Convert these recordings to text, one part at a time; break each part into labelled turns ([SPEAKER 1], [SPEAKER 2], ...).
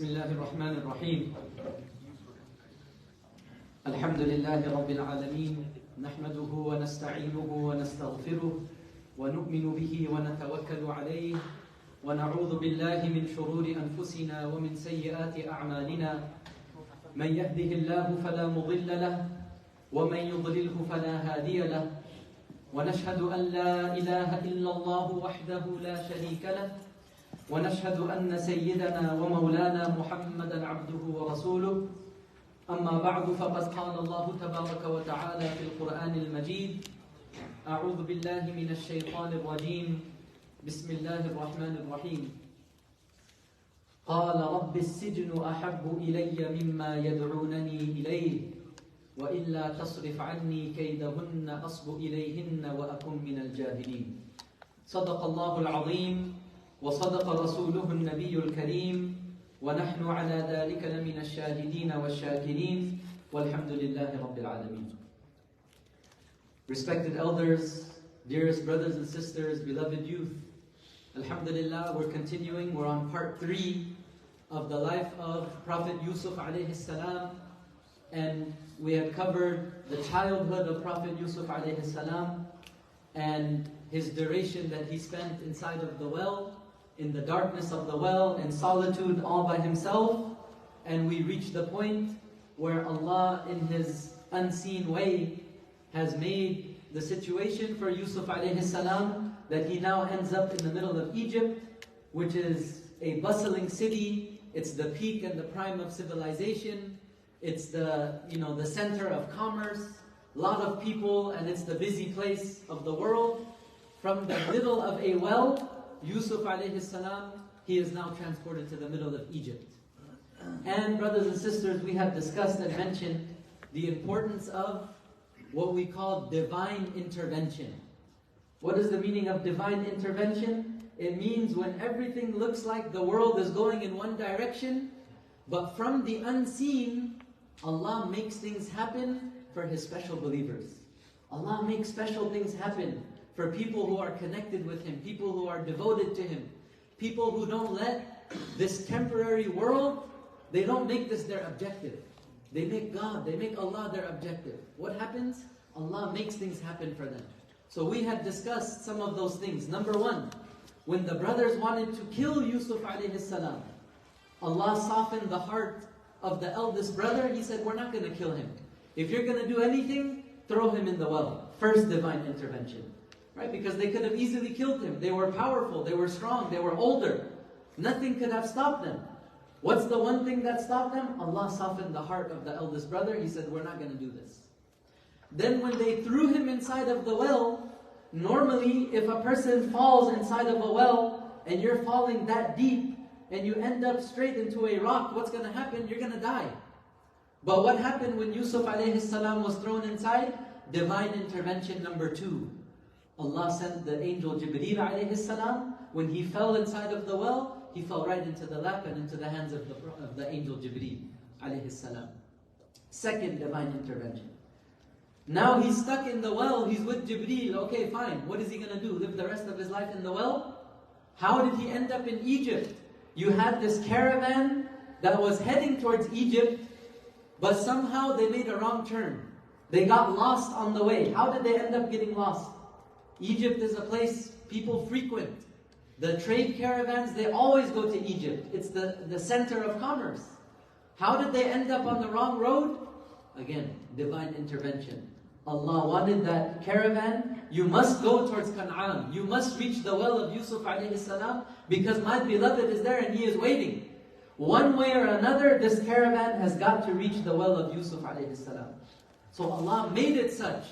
[SPEAKER 1] بسم الله الرحمن الرحيم. الحمد لله رب العالمين، نحمده ونستعينه ونستغفره ونؤمن به ونتوكل عليه، ونعوذ بالله من شرور أنفسنا ومن سيئات أعمالنا. من يهده الله فلا مضل له ومن يضلله فلا هادي له، ونشهد أن لا إله إلا الله وحده لا شريك له، ونشهد أن سيدنا ومولانا محمدا عبده ورسوله. أما بعد، فقد قال الله تبارك وتعالى في القرآن المجيد: أعوذ بالله من الشيطان الرجيم، بسم الله الرحمن الرحيم. قال رب السجن أحب إلي مما يدعونني إليه، وإلا تصرف عني كيدهن أصب إليهن وأكن من الجاهلين. صدق الله العظيم وصدق رسوله النبي الكريم، ونحن على ذلك لمن الشاهدين والشاكرين، والحمد لله رب العالمين. Respected elders, dearest brothers and sisters, beloved youth, Alhamdulillah, we're continuing. We're on part 3 of the life of Prophet Yusuf alayhi salam, and we had covered the childhood of Prophet Yusuf alayhi salam and his duration that he spent inside of the well, in the darkness of the well, in solitude all by himself. And we reached the point where Allah, in His unseen way, has made the situation for Yusuf alayhi salam that he now ends up in the middle of Egypt, which is a bustling city. It's the peak and the prime of civilization. It's the center of commerce, a lot of people, and it's the busy place of the world. From the middle of a well, Yusuf alayhi salam, he is now transported to the middle of Egypt. And brothers and sisters, we have discussed and mentioned the importance of what we call divine intervention. What is the meaning of divine intervention? It means when everything looks like the world is going in one direction, but from the unseen, Allah makes things happen for His special believers. Allah makes special things happen for people who are connected with Him, people who are devoted to Him, people who don't let this temporary world, they don't make this their objective. They make God, they make Allah their objective. What happens? Allah makes things happen for them. So we had discussed some of those things. Number 1, when the brothers wanted to kill Yusuf alayhi salam, Allah softened the heart of the eldest brother. He said, we're not going to kill him. If you're going to do anything, throw him in the well. First divine intervention. Right? Because they could have easily killed him. They were powerful, they were strong, they were older. Nothing could have stopped them. What's the one thing that stopped them? Allah softened the heart of the eldest brother. He said, we're not going to do this. Then when they threw him inside of the well, normally if a person falls inside of a well and you're falling that deep and you end up straight into a rock, what's going to happen? You're going to die. But what happened when Yusuf alayhi salam was thrown inside? Divine intervention number 2. Allah sent the angel Jibreel alayhi salam. When he fell inside of the well, he fell right into the lap and into the hands of the angel Jibreel alayhi salam. Second divine intervention. Now he's stuck in the well, he's with Jibreel. Okay, fine. What is he going to do? Live the rest of his life in the well? How did he end up in Egypt? You had this caravan that was heading towards Egypt, but somehow they made a wrong turn. They got lost on the way. How did they end up getting lost? Egypt is a place people frequent. The trade caravans, they always go to Egypt. It's the center of commerce. How did they end up on the wrong road? Again, divine intervention. Allah wanted that caravan, you must go towards Canaan. You must reach the well of Yusuf alayhi salam because my beloved is there and he is waiting. One way or another, this caravan has got to reach the well of Yusuf alayhi salam. So Allah made it such.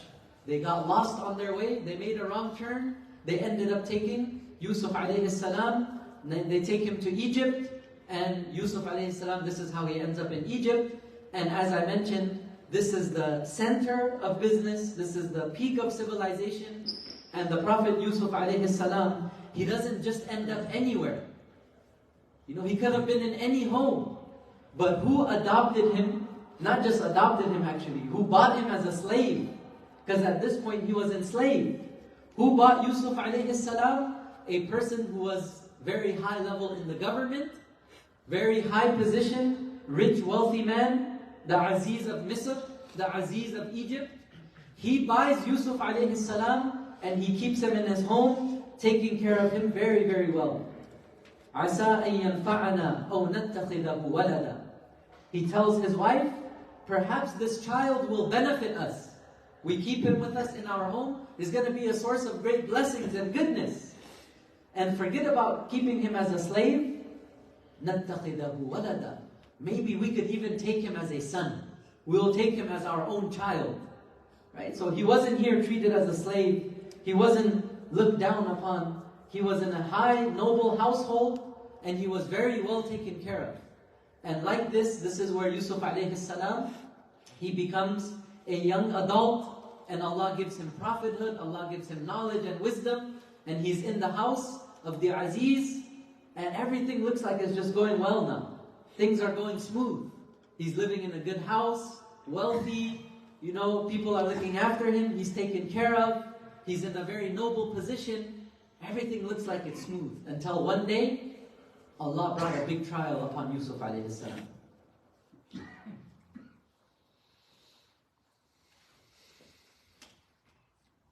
[SPEAKER 1] They got lost on their way, they made a wrong turn, they ended up taking Yusuf alayhi salam, they take him to Egypt, and Yusuf alayhi salam, this is how he ends up in Egypt. And as I mentioned, this is the center of business, this is the peak of civilization, and the Prophet Yusuf alayhi salam, he doesn't just end up anywhere. He could have been in any home, but who adopted him? Not just adopted him actually, who bought him as a slave? Because at this point he was enslaved. Who bought Yusuf alayhi salam? A person who was very high level in the government, very high position, rich, wealthy man, the Aziz of Misr, the Aziz of Egypt. He buys Yusuf alayhi salam and he keeps him in his home, taking care of him very, very well. عَسَىٰ أَن يَنْفَعَنَا أَوْ نَتَّخِذَهُ وَلَدًا. He tells his wife, perhaps this child will benefit us. We keep him with us in our home. He's going to be a source of great blessings and goodness. And forget about keeping him as a slave. نَتَّخِذَهُ وَلَدًا. Maybe we could even take him as a son. We'll take him as our own child. Right? So he wasn't here treated as a slave. He wasn't looked down upon. He was in a high, noble household, and he was very well taken care of. And like this is where Yusuf alayhi salam, he becomes a young adult, and Allah gives him prophethood, Allah gives him knowledge and wisdom, and he's in the house of the Aziz, and everything looks like it's just going well now. Things are going smooth. He's living in a good house, wealthy, people are looking after him, he's taken care of, he's in a very noble position. Everything looks like it's smooth. Until one day, Allah brought a big trial upon Yusuf alayhi salam.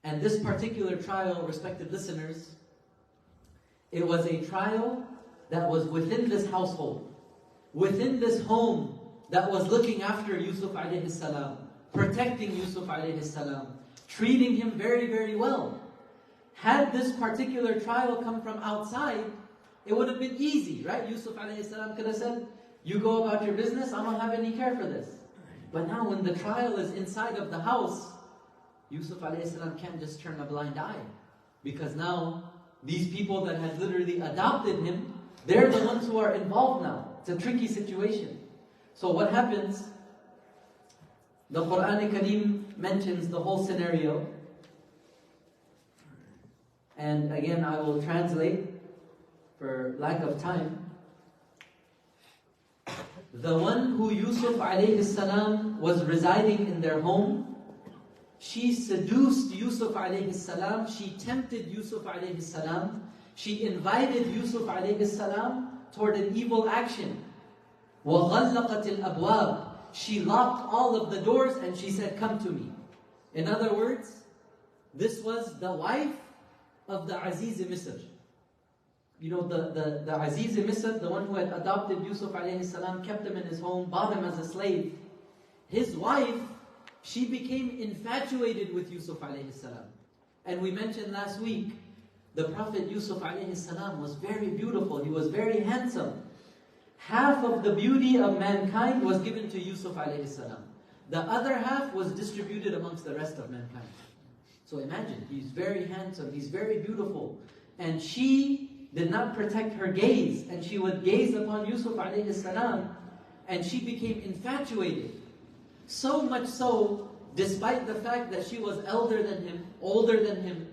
[SPEAKER 1] And this particular trial, respected listeners, it was a trial that was within this household, within this home that was looking after Yusuf alayhi salam, protecting Yusuf alayhi salam, treating him very, very well. Had this particular trial come from outside, it would have been easy, right? Yusuf alayhi salam could have said, you go about your business, I don't have any care for this. But now when the trial is inside of the house, Yusuf alayhi salam can't just turn a blind eye. Because now, these people that had literally adopted him, they're the ones who are involved now. It's a tricky situation. So what happens? The Quran Kareem mentions the whole scenario. And again, I will translate for lack of time. The one who Yusuf alayhi salam was residing in their home, she seduced Yusuf alayhi salam, she tempted Yusuf alayhi salam, she invited Yusuf alayhi salam toward an evil action. وَغَلَّقَتِ الْأَبْوَابِ. She locked all of the doors and she said, come to me. In other words, this was the wife of the Aziz Misr. The Aziz Misr, the one who had adopted Yusuf alayhi salam, kept him in his home, bought him as a slave. His wife, she became infatuated with Yusuf alayhi salam. And we mentioned last week, the Prophet Yusuf alayhi salam was very beautiful, he was very handsome. Half of the beauty of mankind was given to Yusuf alayhi salam. The other half was distributed amongst the rest of mankind. So imagine, he's very handsome, he's very beautiful. And she did not protect her gaze, and she would gaze upon Yusuf alayhi salam, and she became infatuated. So much so, despite the fact that she was elder than him, older than him,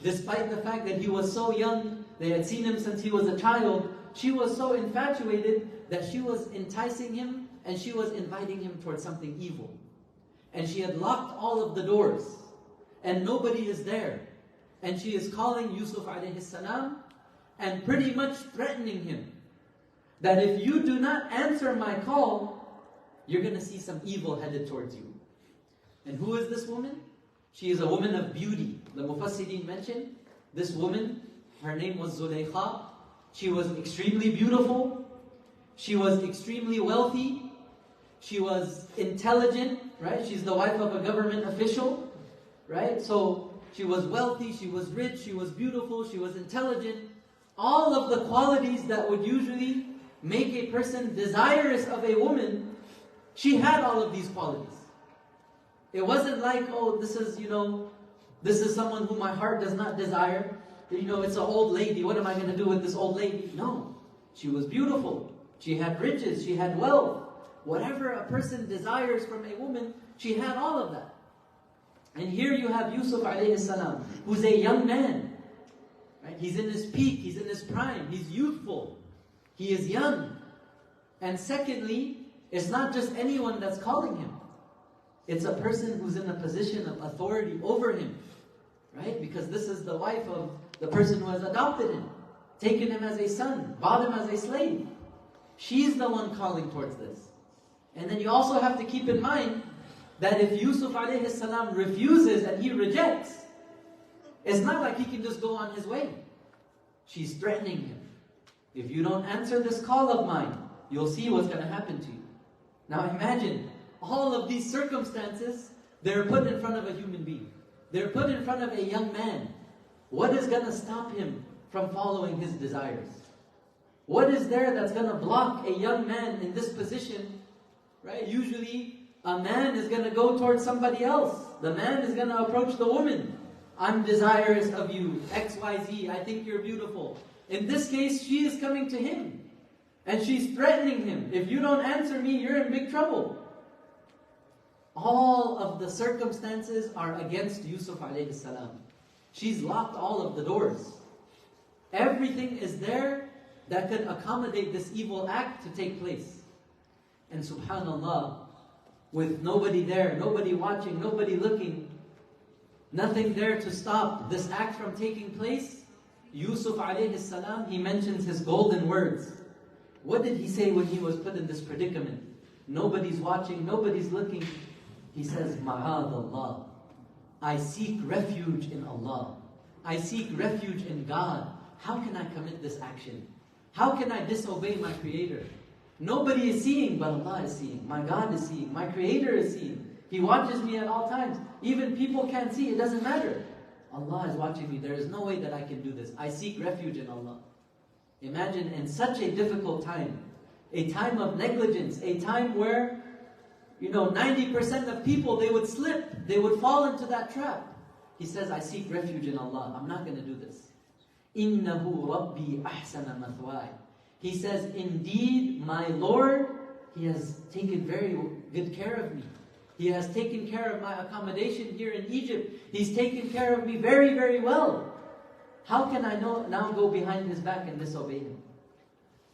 [SPEAKER 1] despite the fact that he was so young, they had seen him since he was a child, she was so infatuated that she was enticing him and she was inviting him towards something evil. And she had locked all of the doors and nobody is there. And she is calling Yusuf alayhi salam and pretty much threatening him that if you do not answer my call, you're going to see some evil headed towards you. And who is this woman? She is a woman of beauty. The Mufassirin mentioned this woman, her name was Zulaykha. She was extremely beautiful. She was extremely wealthy. She was intelligent, right? She's the wife of a government official, right? So she was wealthy, she was rich, she was beautiful, she was intelligent. All of the qualities that would usually make a person desirous of a woman, she had all of these qualities. It wasn't like, oh, this is someone who my heart does not desire. It's an old lady. What am I going to do with this old lady? No. She was beautiful. She had riches. She had wealth. Whatever a person desires from a woman, she had all of that. And here you have Yusuf alayhi salam, who's a young man. Right? He's in his peak. He's in his prime. He's youthful. He is young. And secondly, it's not just anyone that's calling him. It's a person who's in a position of authority over him. Right? Because this is the wife of the person who has adopted him, taken him as a son, bought him as a slave. She's the one calling towards this. And then you also have to keep in mind that if Yusuf alayhi salam refuses and he rejects, it's not like he can just go on his way. She's threatening him. If you don't answer this call of mine, you'll see what's going to happen to you. Now imagine, all of these circumstances, they're put in front of a human being. They're put in front of a young man. What is going to stop him from following his desires? What is there that's going to block a young man in this position? Right? Usually, a man is going to go towards somebody else. The man is going to approach the woman. I'm desirous of you, X, Y, Z, I think you're beautiful. In this case, she is coming to him. And she's threatening him. If you don't answer me, you're in big trouble. All of the circumstances are against Yusuf alayhi salam. She's locked all of the doors. Everything is there that could accommodate this evil act to take place. And subhanallah, with nobody there, nobody watching, nobody looking, nothing there to stop this act from taking place, Yusuf alayhi salam, he mentions his golden words. What did he say when he was put in this predicament? Nobody's watching, nobody's looking. He says, Ma'adallah. I seek refuge in Allah. I seek refuge in God. How can I commit this action? How can I disobey my Creator? Nobody is seeing, but Allah is seeing. My God is seeing. My Creator is seeing. He watches me at all times. Even people can't see, it doesn't matter. Allah is watching me. There is no way that I can do this. I seek refuge in Allah. Imagine in such a difficult time, a time of negligence, a time where 90% of people, they would slip, they would fall into that trap. He says, I seek refuge in Allah. I'm not going to do this. Innahu Rabbi ahsana mathwai. He says, indeed, my Lord, He has taken very good care of me. He has taken care of my accommodation here in Egypt. He's taken care of me very, very well. How can I now go behind his back and disobey him?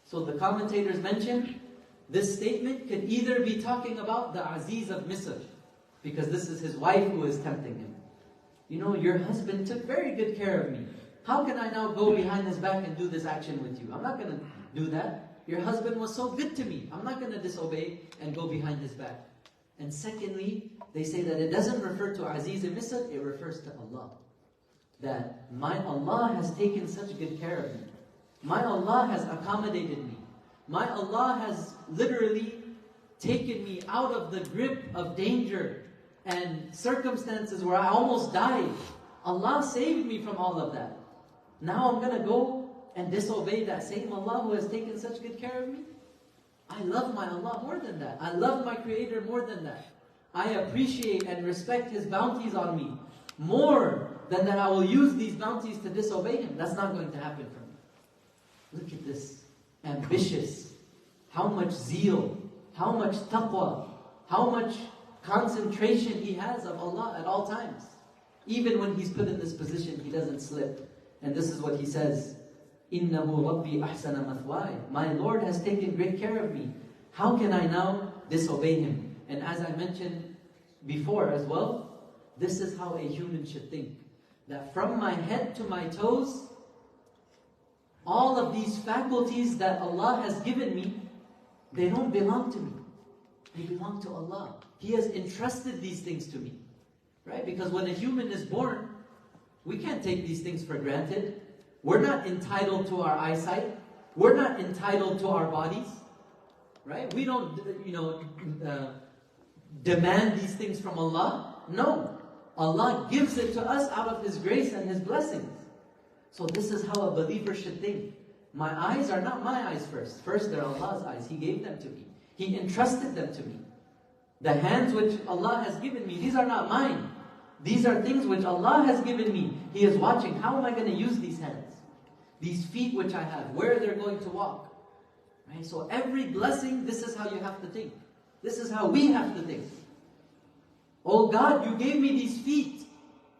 [SPEAKER 1] So the commentators mention, this statement could either be talking about the Aziz of Misr, because this is his wife who is tempting him. Your husband took very good care of me. How can I now go behind his back and do this action with you? I'm not going to do that. Your husband was so good to me. I'm not going to disobey and go behind his back. And secondly, they say that it doesn't refer to Aziz of Misr, it refers to Allah. That my Allah has taken such good care of me. My Allah has accommodated me. My Allah has literally taken me out of the grip of danger and circumstances where I almost died. Allah saved me from all of that. Now I'm going to go and disobey that same Allah who has taken such good care of me? I love my Allah more than that. I love my Creator more than that. I appreciate and respect His bounties on me more than that I will use these bounties to disobey Him. That's not going to happen for me. Look at this. Ambitious. How much zeal. How much taqwa. How much concentration he has of Allah at all times. Even when he's put in this position, he doesn't slip. And this is what he says. Innahu Rabbi ahsana mathwai. My Lord has taken great care of me. How can I now disobey Him? And as I mentioned before as well, this is how a human should think. That from my head to my toes, all of these faculties that Allah has given me, they don't belong to me. They belong to Allah. He has entrusted these things to me. Right? Because when a human is born, we can't take these things for granted. We're not entitled to our eyesight. We're not entitled to our bodies. Right? We don't, demand these things from Allah. No. Allah gives it to us out of His grace and His blessings. So this is how a believer should think. My eyes are not my eyes first. First, they're Allah's eyes. He gave them to me. He entrusted them to me. The hands which Allah has given me, these are not mine. These are things which Allah has given me. He is watching. How am I going to use these hands? These feet which I have, where they're going to walk. Right? So every blessing, this is how you have to think. This is how we have to think. Oh God, you gave me these feet.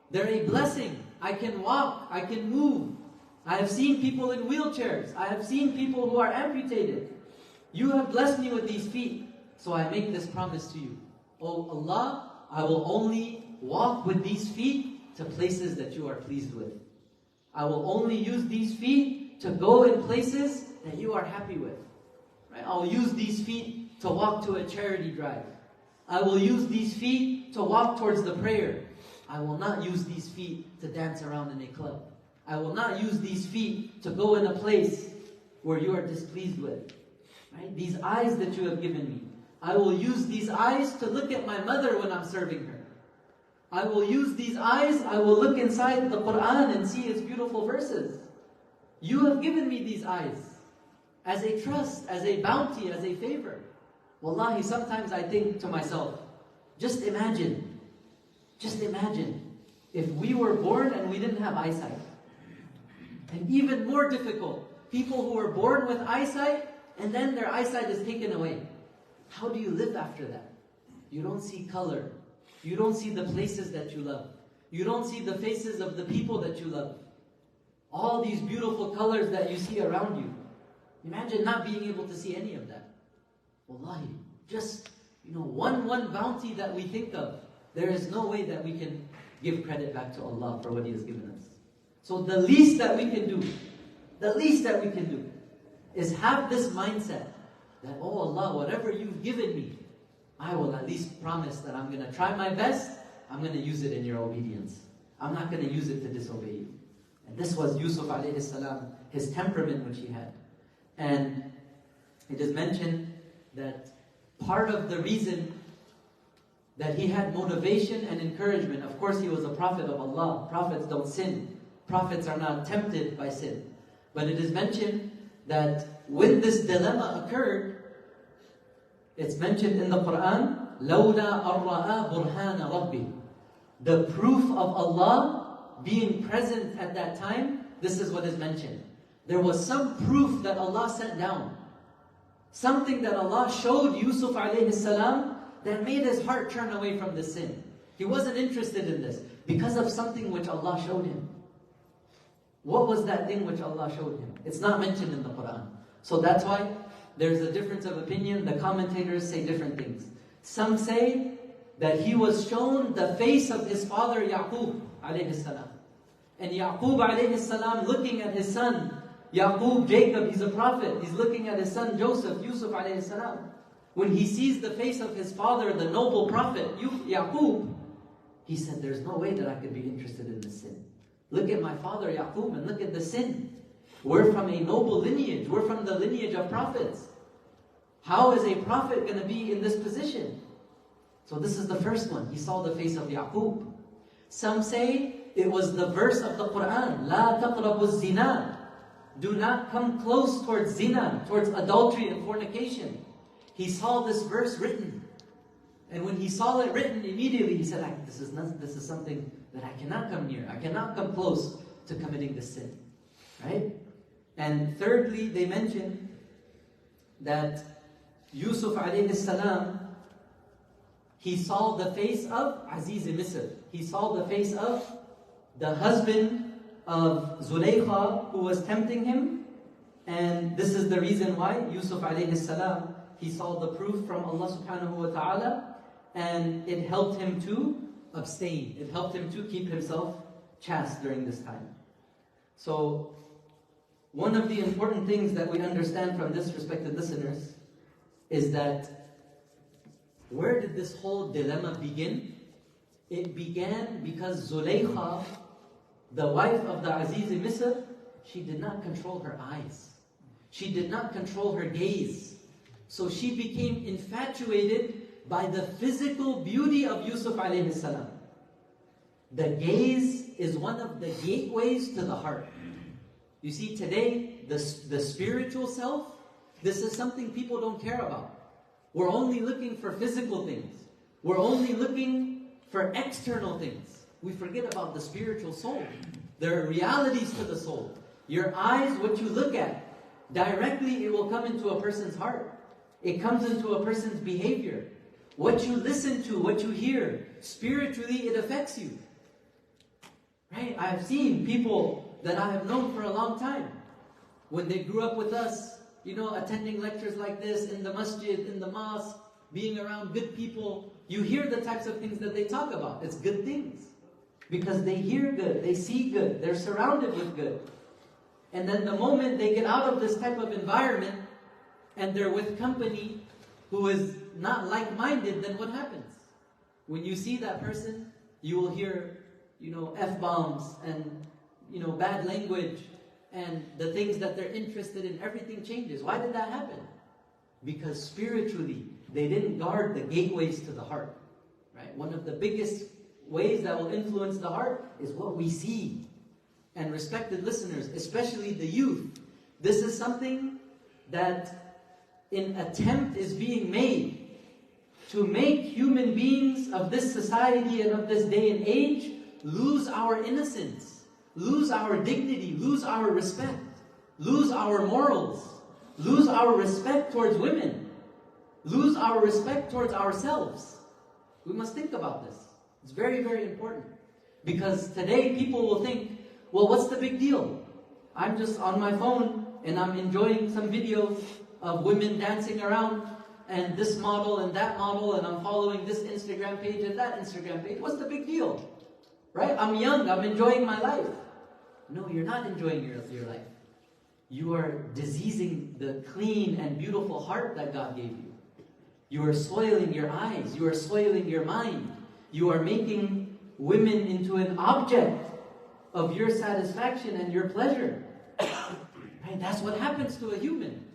[SPEAKER 1] They're a blessing. I can walk. I can move. I have seen people in wheelchairs. I have seen people who are amputated. You have blessed me with these feet. So I make this promise to you. Oh Allah, I will only walk with these feet to places that you are pleased with. I will only use these feet to go in places that you are happy with. Right? I will use these feet to walk to a charity drive. I will use these feet to walk towards the prayer. I will not use these feet to dance around in a club. I will not use these feet to go in a place where you are displeased with. Right? These eyes that you have given me, I will use these eyes to look at my mother when I'm serving her. I will use these eyes, I will look inside the Quran and see its beautiful verses. You have given me these eyes as a trust, as a bounty, as a favor. Wallahi, sometimes I think to myself, just imagine if we were born and we didn't have eyesight. And even more difficult, people who are born with eyesight and then their eyesight is taken away. How do you live after that? You don't see color. You don't see the places that you love. You don't see the faces of the people that you love. All these beautiful colors that you see around you. Imagine not being able to see any of that. Wallahi, just one bounty that we think of, there is no way that we can give credit back to Allah for what He has given us. So the least that we can do is have this mindset that, oh Allah, whatever you've given me, I will at least promise that I'm going to try my best. I'm going to use it in your obedience. I'm not going to use it to disobey you. And this was Yusuf alayhi salam, his temperament which he had. And it is mentioned that part of the reason that he had motivation and encouragement, of course he was a prophet of Allah. Prophets don't sin. Prophets are not tempted by sin. But it is mentioned that when this dilemma occurred, it's mentioned in the Quran, لَوْلَا أَرَّآ بُرْهَانَ رَبِّهِ. The proof of Allah being present at that time, this is what is mentioned. There was some proof that Allah sent down. Something that Allah showed Yusuf alayhi salam that made his heart turn away from the sin. He wasn't interested in this because of something which Allah showed him. What was that thing which Allah showed him? It's not mentioned in the Quran. So that's why there's a difference of opinion. The commentators say different things. Some say that he was shown the face of his father Yaqub alayhi salam. And Yaqub alayhi salam looking at his son, Yaqub, Jacob, he's a prophet. He's looking at his son Joseph, Yusuf alayhi salam. When he sees the face of his father, the noble prophet, Yaqub, he said, there's no way that I could be interested in this sin. Look at my father Yaqub and look at the sin. We're from a noble lineage. We're from the lineage of prophets. How is a prophet going to be in this position? So this is the first one. He saw the face of Yaqub. Some say it was the verse of the Quran. La taqrabu zina. Do not come close towards zina, towards adultery and fornication. He saw this verse written. And when he saw it written, immediately he said, this is something that I cannot come near. I cannot come close to committing this sin. Right? And thirdly, they mention that Yusuf alayhi salam, he saw the face of Aziz Misr. He saw the face of the husband of Zulaykha who was tempting him. And this is the reason why Yusuf alayhi salam, he saw the proof from Allah subhanahu wa ta'ala, and it helped him to abstain. It helped him to keep himself chaste during this time. So, one of the important things that we understand from this, respected listeners, is that where did this whole dilemma begin? It began because Zulaykha, the wife of the Aziz Misr, she did not control her eyes. She did not control her gaze. So she became infatuated by the physical beauty of Yusuf alayhi salam. The gaze is one of the gateways to the heart. You see, today, the spiritual self, this is something people don't care about. We're only looking for physical things. We're only looking for external things. We forget about the spiritual soul. There are realities to the soul. Your eyes, what you look at, directly it will come into a person's heart. It comes into a person's behavior. What you listen to, what you hear, spiritually it affects you. Right? I have seen people that I have known for a long time. When they grew up with us, attending lectures like this, in the masjid, in the mosque, being around good people, you hear the types of things that they talk about. It's good things. Because they hear good, they see good, they're surrounded with good. And then the moment they get out of this type of environment, and they're with company who is not like-minded, then what happens? When you see that person, you will hear, F-bombs and, bad language, and the things that they're interested in, everything changes. Why did that happen? Because spiritually, they didn't guard the gateways to the heart. Right? One of the biggest ways that will influence the heart is what we see. And respected listeners, especially the youth, this is something that an attempt is being made to make human beings of this society and of this day and age lose our innocence, lose our dignity, lose our respect, lose our morals, lose our respect towards women, lose our respect towards ourselves. We must think about this. It's very, very important. Because today people will think, well, what's the big deal? I'm just on my phone and I'm enjoying some videos of women dancing around and this model and that model, and I'm following this Instagram page and that Instagram page. What's the big deal? Right? I'm young, I'm enjoying my life. No, you're not enjoying your life. You are diseasing the clean and beautiful heart that God gave you. You are soiling your eyes. You are soiling your mind. You are making women into an object of your satisfaction and your pleasure. Right? That's what happens to a human.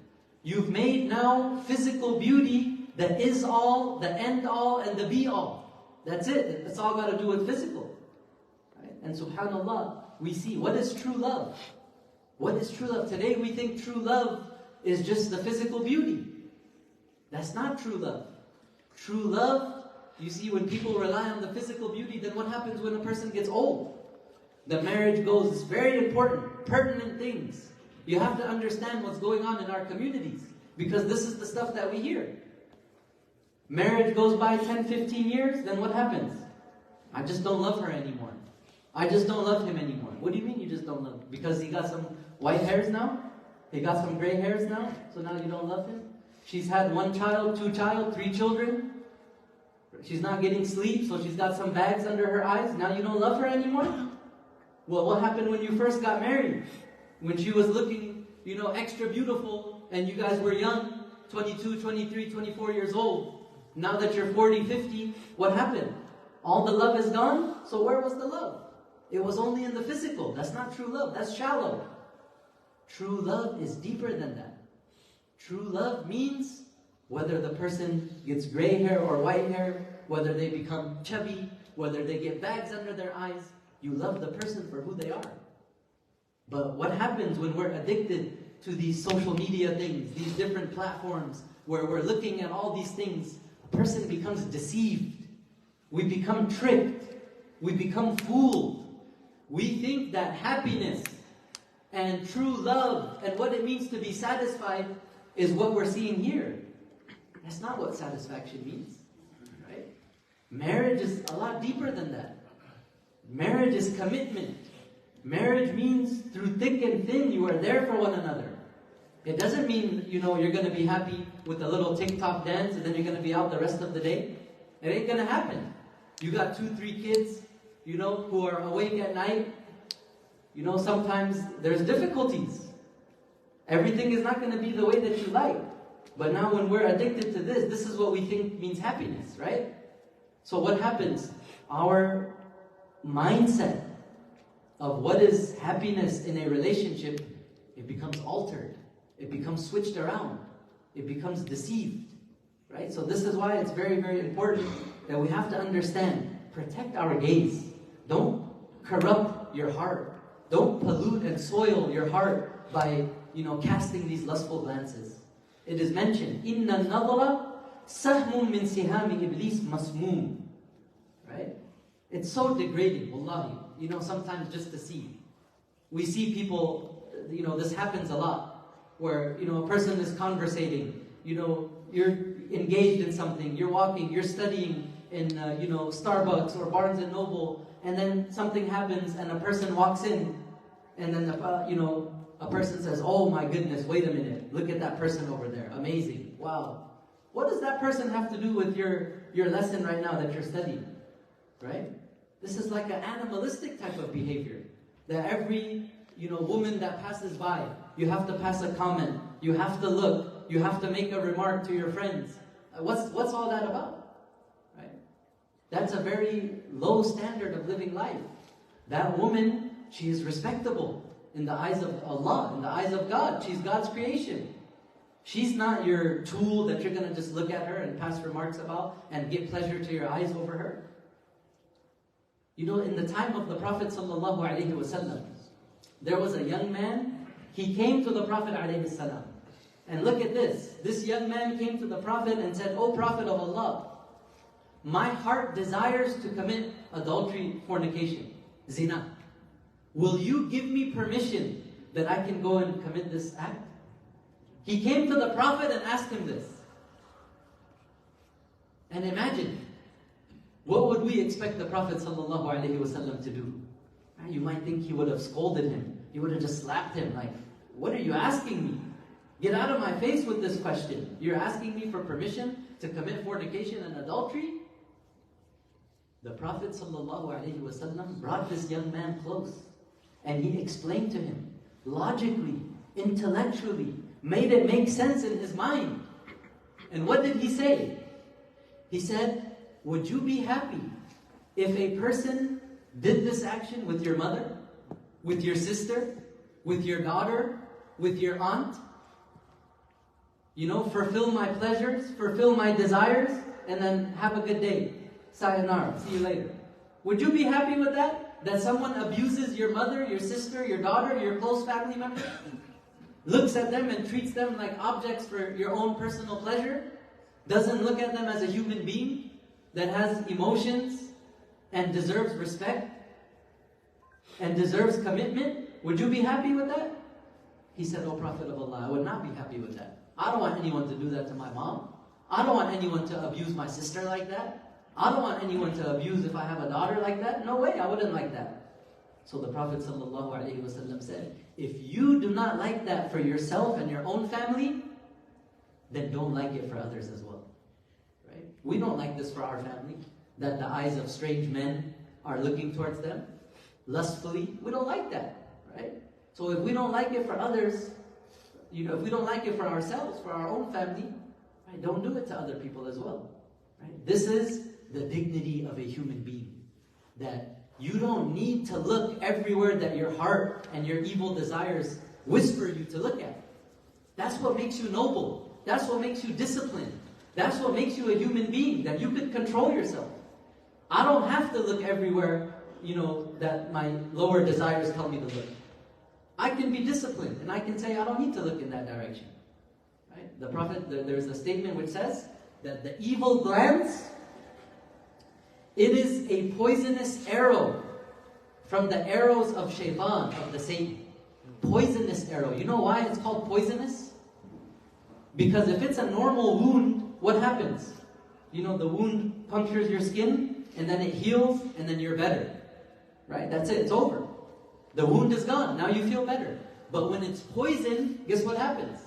[SPEAKER 1] You've made now physical beauty the is-all, the end-all, and the be-all. That's it. It's all got to do with physical. Right? And subhanAllah, we see what is true love. What is true love? Today we think true love is just the physical beauty. That's not true love. True love, you see, when people rely on the physical beauty, then what happens when a person gets old? The marriage goes, it's very important, pertinent things. You have to understand what's going on in our communities, because this is the stuff that we hear. Marriage goes by 10, 15 years, then what happens? I just don't love her anymore. I just don't love him anymore. What do you mean you just don't love him? Because he got some white hairs now? He got some gray hairs now? So now you don't love him? She's had 1 child, 2 child, 3 children. She's not getting sleep, so she's got some bags under her eyes. Now you don't love her anymore? Well, what happened when you first got married? When she was looking, extra beautiful, and you guys were young, 22, 23, 24 years old. Now that you're 40, 50, what happened? All the love is gone? So where was the love? It was only in the physical. That's not true love. That's shallow. True love is deeper than that. True love means whether the person gets gray hair or white hair, whether they become chubby, whether they get bags under their eyes, you love the person for who they are. But what happens when we're addicted to these social media things, these different platforms, where we're looking at all these things, a person becomes deceived. We become tricked. We become fooled. We think that happiness and true love and what it means to be satisfied is what we're seeing here. That's not what satisfaction means, right? Marriage is a lot deeper than that. Marriage is commitment. Marriage means through thick and thin, you are there for one another. It doesn't mean, you're going to be happy with a little TikTok dance and then you're going to be out the rest of the day. It ain't going to happen. You got 2, 3 kids, who are awake at night. Sometimes there's difficulties. Everything is not going to be the way that you like. But now when we're addicted to this is what we think means happiness, right? So what happens? Our mindset of what is happiness in a relationship, it becomes altered. It becomes switched around. It becomes deceived, right? So this is why it's very, very important that we have to understand, protect our gaze. Don't corrupt your heart. Don't pollute and soil your heart by, casting these lustful glances. It is mentioned, إِنَّ النَّظَرَ سَهْمٌ مِّن سِهَامِ إِبْلِيسِ مَسْمُومٌ. Right? It's so degrading, wallahi. Sometimes just to see. We see people, this happens a lot, where, a person is conversating, you're engaged in something, you're walking, you're studying in, Starbucks or Barnes & Noble, and then something happens and a person walks in, and then, a person says, oh my goodness, wait a minute, look at that person over there, amazing, wow. What does that person have to do with your lesson right now that you're studying, right? This is like an animalistic type of behavior, that every, woman that passes by, you have to pass a comment, you have to look, you have to make a remark to your friends. What's all that about? Right? That's a very low standard of living life. That woman, she is respectable in the eyes of Allah, in the eyes of God. She's God's creation. She's not your tool that you're going to just look at her and pass remarks about and get pleasure to your eyes over her. You know, in the time of the Prophet ﷺ, there was a young man. He came to the Prophet ﷺ. And look at this. This young man came to the Prophet and said, "O Prophet of Allah, my heart desires to commit adultery, fornication, zina. Will you give me permission that I can go and commit this act?" He came to the Prophet and asked him this. And imagine, what would we expect the Prophet ﷺ to do? You might think he would have scolded him. He would have just slapped him like, "What are you asking me? Get out of my face with this question. You're asking me for permission to commit fornication and adultery?" The Prophet ﷺ brought this young man close and he explained to him, logically, intellectually, made it make sense in his mind. And what did he say? He said, "Would you be happy if a person did this action with your mother, with your sister, with your daughter, with your aunt? You know, fulfill my pleasures, fulfill my desires, and then have a good day. Sayonara, see you later." Would you be happy with that? That someone abuses your mother, your sister, your daughter, your close family member? Looks at them and treats them like objects for your own personal pleasure? Doesn't look at them as a human being that has emotions and deserves respect and deserves commitment? Would you be happy with that? He said, "O Prophet of Allah, I would not be happy with that. I don't want anyone to do that to my mom. I don't want anyone to abuse my sister like that. I don't want anyone to abuse if I have a daughter like that. No way, I wouldn't like that." So the Prophet ﷺ said, if you do not like that for yourself and your own family, then don't like it for others as well. Right? We don't like this for our family, that the eyes of strange men are looking towards them lustfully. We don't like that, right? So if we don't like it for others, you know, if we don't like it for ourselves, for our own family, right, don't do it to other people as well. Right? This is the dignity of a human being. That you don't need to look everywhere that your heart and your evil desires whisper you to look at. That's what makes you noble. That's what makes you disciplined. That's what makes you a human being, that you can control yourself. I don't have to look everywhere, you know, that my lower desires tell me to look. I can be disciplined and I can say I don't need to look in that direction. Right? The Prophet, there's a statement which says that the evil glance, it is a poisonous arrow from the arrows of shaitan, of the Satan. Poisonous arrow. You know why it's called poisonous? Because if it's a normal wound, what happens? You know, the wound punctures your skin and then it heals and then you're better. Right? That's it. It's over. The wound is gone. Now you feel better. But when it's poison, guess what happens?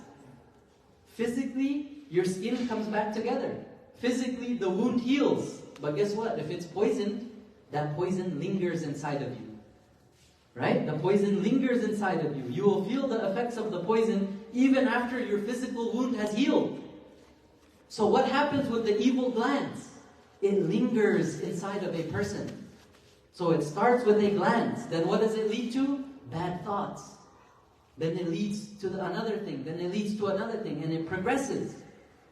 [SPEAKER 1] Physically, your skin comes back together. Physically, the wound heals. But guess what? If it's poisoned, that poison lingers inside of you. Right? The poison lingers inside of you. You will feel the effects of the poison even after your physical wound has healed. So what happens with the evil glance? It lingers inside of a person. So it starts with a glance. Then what does it lead to? Bad thoughts. Then it leads to another thing. Then it leads to another thing. And it progresses.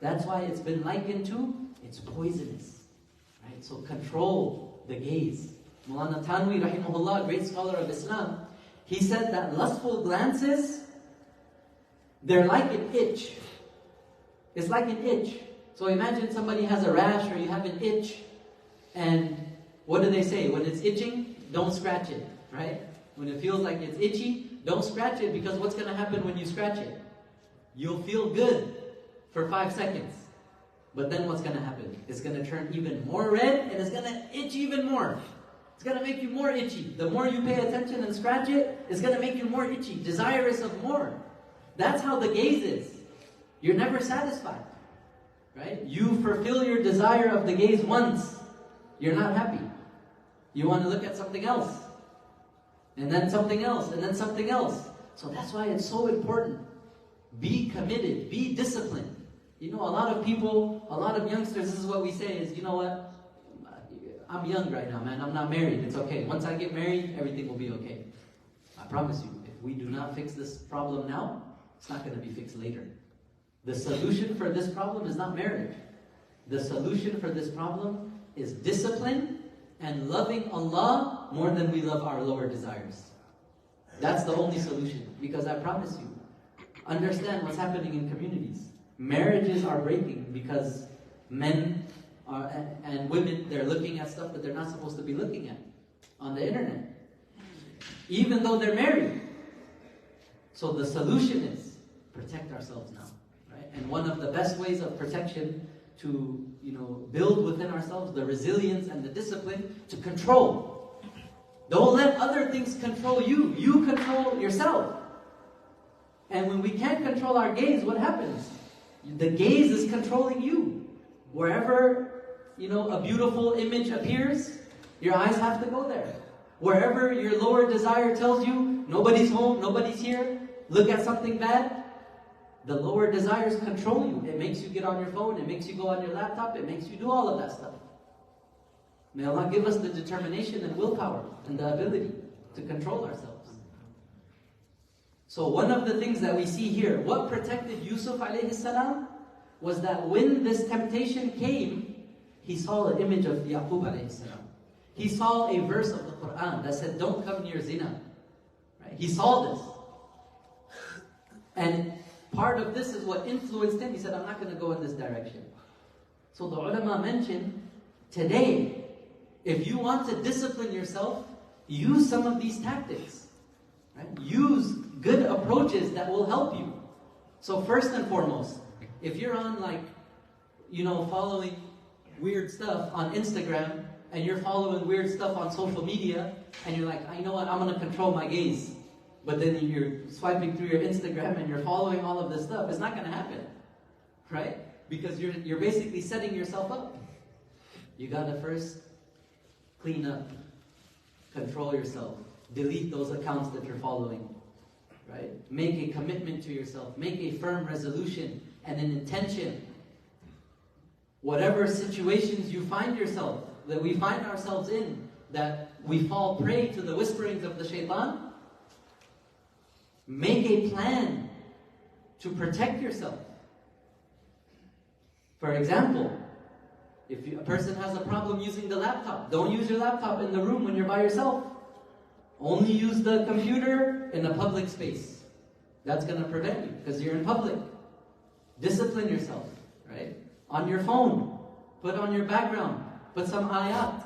[SPEAKER 1] That's why it's been likened to, it's poisonous. Right? So control the gaze. Maulana Tanwi, rahimahullah, great scholar of Islam, he said that lustful glances, they're like an itch. It's like an itch. So imagine somebody has a rash or you have an itch, and what do they say? When it's itching, don't scratch it, right? When it feels like it's itchy, don't scratch it, because what's going to happen when you scratch it? You'll feel good for 5 seconds. But then what's going to happen? It's going to turn even more red and it's going to itch even more. It's going to make you more itchy. The more you pay attention and scratch it, it's going to make you more itchy, desirous of more. That's how the gaze is. You're never satisfied. Right? You fulfill your desire of the gaze once, you're not happy. You want to look at something else. And then something else, and then something else. So that's why it's so important Be committed, be disciplined. You know, a lot of people, a lot of youngsters, this is what we say is, you know what? I'm young right now, man. I'm not married. It's okay. Once I get married, everything will be okay. I promise you, if we do not fix this problem now, it's not going to be fixed later. The solution for this problem is not marriage. The solution for this problem is discipline and loving Allah more than we love our lower desires. That's the only solution. Because I promise you, understand what's happening in communities. Marriages are breaking because men and women, they're looking at stuff that they're not supposed to be looking at on the internet, even though they're married. So the solution is protect ourselves now, right? And one of the best ways of protection to, build within ourselves the resilience and the discipline to control. Don't let other things control you. You control yourself. And when we can't control our gaze, what happens? The gaze is controlling you. Wherever, a beautiful image appears, your eyes have to go there. Wherever your lower desire tells you, nobody's home, nobody's here, look at something bad, the lower desires control you. It makes you get on your phone, it makes you go on your laptop, it makes you do all of that stuff. May Allah give us the determination and willpower and the ability to control ourselves. So one of the things that we see here, what protected Yusuf alayhi salam was that when this temptation came, he saw an image of Yaqub alayhi salam. He saw a verse of the Quran that said, don't come near zina. Right? He saw this. And part of this is what influenced him. He said, I'm not going to go in this direction. So the ulama mentioned, today, if you want to discipline yourself, use some of these tactics. Right? Use good approaches that will help you. So first and foremost, if you're on following weird stuff on Instagram, and you're following weird stuff on social media, and you're like, you know what, I'm going to control my gaze. But then you're swiping through your Instagram and you're following all of this stuff, it's not going to happen. Right? Because you're basically setting yourself up. You got to first clean up, control yourself, delete those accounts that you're following. Right? Make a commitment to yourself, make a firm resolution and an intention. Whatever situations you find yourself, that we find ourselves in, that we fall prey to the whisperings of the shaitan, make a plan to protect yourself. For example, if a person has a problem using the laptop, don't use your laptop in the room when you're by yourself. Only use the computer in a public space. That's going to prevent you because you're in public. Discipline yourself, right? On your phone, put on your background, put some ayat,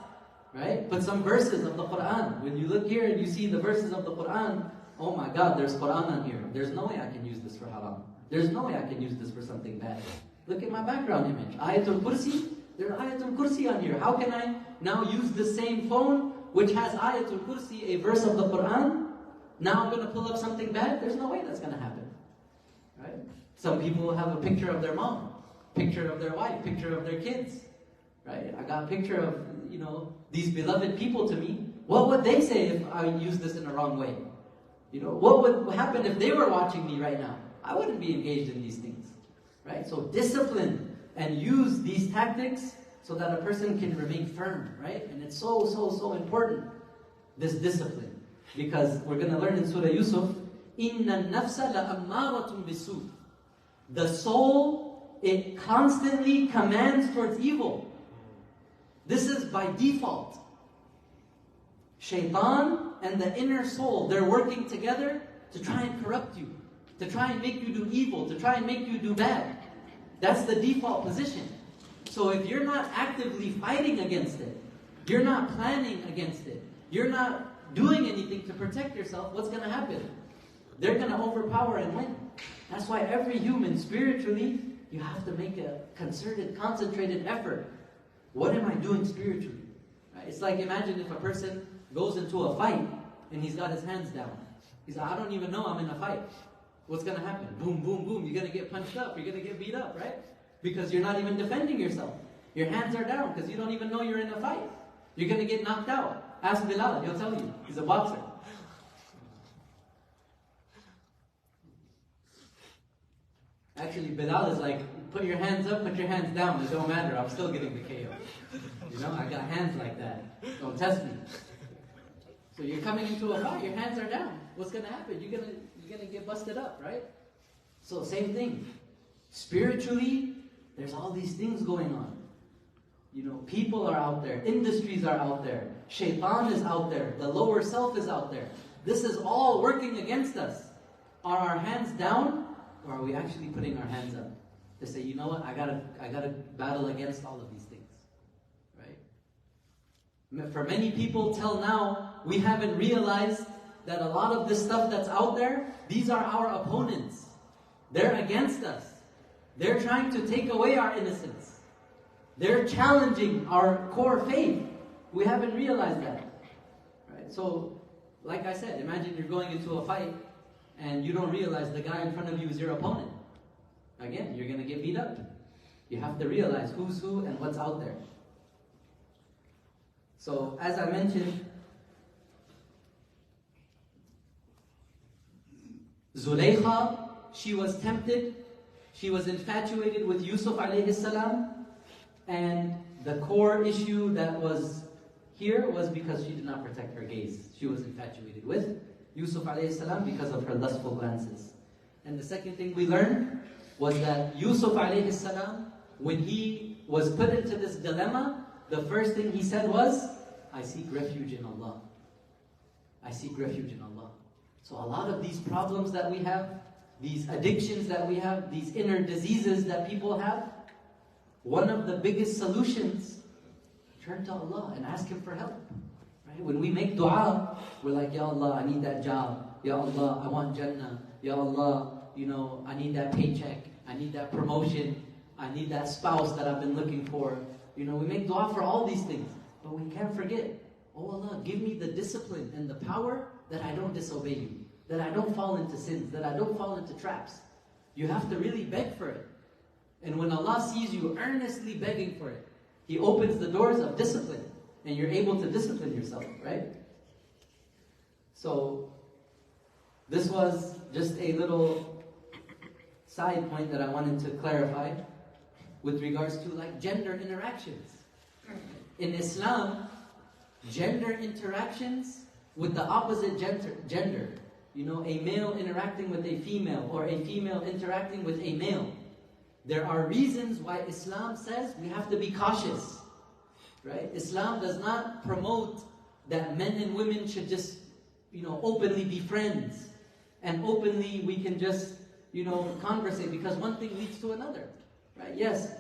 [SPEAKER 1] right? Put some verses of the Quran. When you look here and you see the verses of the Quran, oh my God, there's Quran on here. There's no way I can use this for haram. There's no way I can use this for something bad. Look at my background image. Ayatul Kursi. There's Ayatul Kursi on here. How can I now use the same phone which has Ayatul Kursi, a verse of the Quran? Now I'm going to pull up something bad? There's no way that's going to happen. Right? Some people have a picture of their mom, picture of their wife, picture of their kids. Right? I got a picture of, these beloved people to me. What would they say if I use this in the wrong way? What would happen if they were watching me right now? I wouldn't be engaged in these things. Right? So discipline and use these tactics so that a person can remain firm, right? And it's so, so, so important, this discipline. Because we're going to learn in Surah Yusuf, إِنَّ النَّفْسَ لَأَمَّارَةٌ بِالسُّوءِ. The soul, it constantly commands towards evil. This is by default. Shaitan and the inner soul, they're working together to try and corrupt you, to try and make you do evil, to try and make you do bad. That's the default position. So if you're not actively fighting against it, you're not planning against it, you're not doing anything to protect yourself, what's going to happen? They're going to overpower and win. That's why every human, spiritually, you have to make a concerted, concentrated effort. What am I doing spiritually? Right? It's like, imagine if a person goes into a fight and he's got his hands down. He's like, I don't even know I'm in a fight. What's going to happen? Boom, boom, boom. You're going to get punched up. You're going to get beat up, right? Because you're not even defending yourself. Your hands are down because you don't even know you're in a fight. You're going to get knocked out. Ask Bilal, he'll tell you. He's a boxer. Actually, Bilal is like, put your hands up, put your hands down. It don't matter. I'm still getting the KO. You know, I got hands like that. Don't test me. So you're coming into a fight, your hands are down. What's going to happen? You're gonna get busted up, right? So same thing. Spiritually, there's all these things going on. You know, people are out there. Industries are out there. Shaitan is out there. The lower self is out there. This is all working against us. Are our hands down? Or are we actually putting our hands up? To say, you know what, I gotta battle against all of these things. Right? For many people till now, we haven't realized that a lot of this stuff that's out there, these are our opponents. They're against us. They're trying to take away our innocence. They're challenging our core faith. We haven't realized that. Right? So, like I said, imagine you're going into a fight and you don't realize the guy in front of you is your opponent. Again, you're going to get beat up. You have to realize who's who and what's out there. So, as I mentioned, Zulaykha, she was tempted, she was infatuated with Yusuf alayhi salam, and the core issue that was here was because she did not protect her gaze. She was infatuated with Yusuf alayhi salam because of her lustful glances. And the second thing we learned was that Yusuf alayhi salam, when he was put into this dilemma, the first thing he said was, I seek refuge in Allah. I seek refuge in Allah. So a lot of these problems that we have, these addictions that we have, these inner diseases that people have, one of the biggest solutions, turn to Allah and ask Him for help. Right? When we make dua, we're like, Ya Allah, I need that job. Ya Allah, I want Jannah. Ya Allah, you know, I need that paycheck. I need that promotion. I need that spouse that I've been looking for. You know, we make dua for all these things. But we can't forget, oh Allah, give me the discipline and the power that I don't disobey you, that I don't fall into sins, that I don't fall into traps. You have to really beg for it. And when Allah sees you earnestly begging for it, He opens the doors of discipline, and you're able to discipline yourself, right? So, this was just a little side point that I wanted to clarify with regards to like gender interactions. In Islam, gender interactions with the opposite gender, you know, a male interacting with a female or a female interacting with a male, there are reasons why Islam says we have to be cautious, right? Islam does not promote that men and women should just, you know, openly be friends and openly we can just, you know, conversate because one thing leads to another, right? Yes,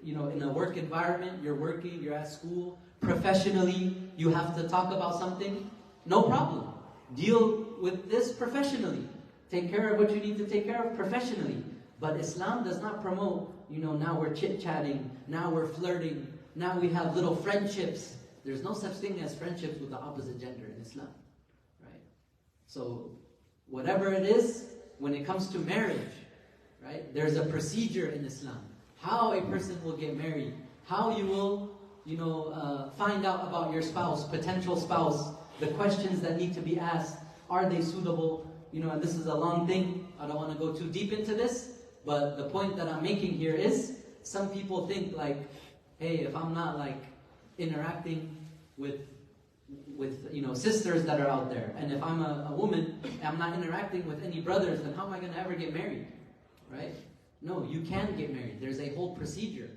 [SPEAKER 1] you know, in a work environment, you're working, you're at school, professionally, you have to talk about something, no problem. Deal with this professionally. Take care of what you need to take care of professionally. But Islam does not promote, you know, now we're chit-chatting, now we're flirting, now we have little friendships. There's no such thing as friendships with the opposite gender in Islam, right? So, whatever it is, when it comes to marriage, right, there's a procedure in Islam. How a person will get married, how you will, you know, find out about your spouse, potential spouse, the questions that need to be asked, are they suitable? You know, and this is a long thing. I don't want to go too deep into this, but the point that I'm making here is, some people think like, hey, if I'm not like interacting with you know, sisters that are out there, and if I'm a woman, I'm not interacting with any brothers, then how am I going to ever get married, right? No, you can get married. There's a whole procedure,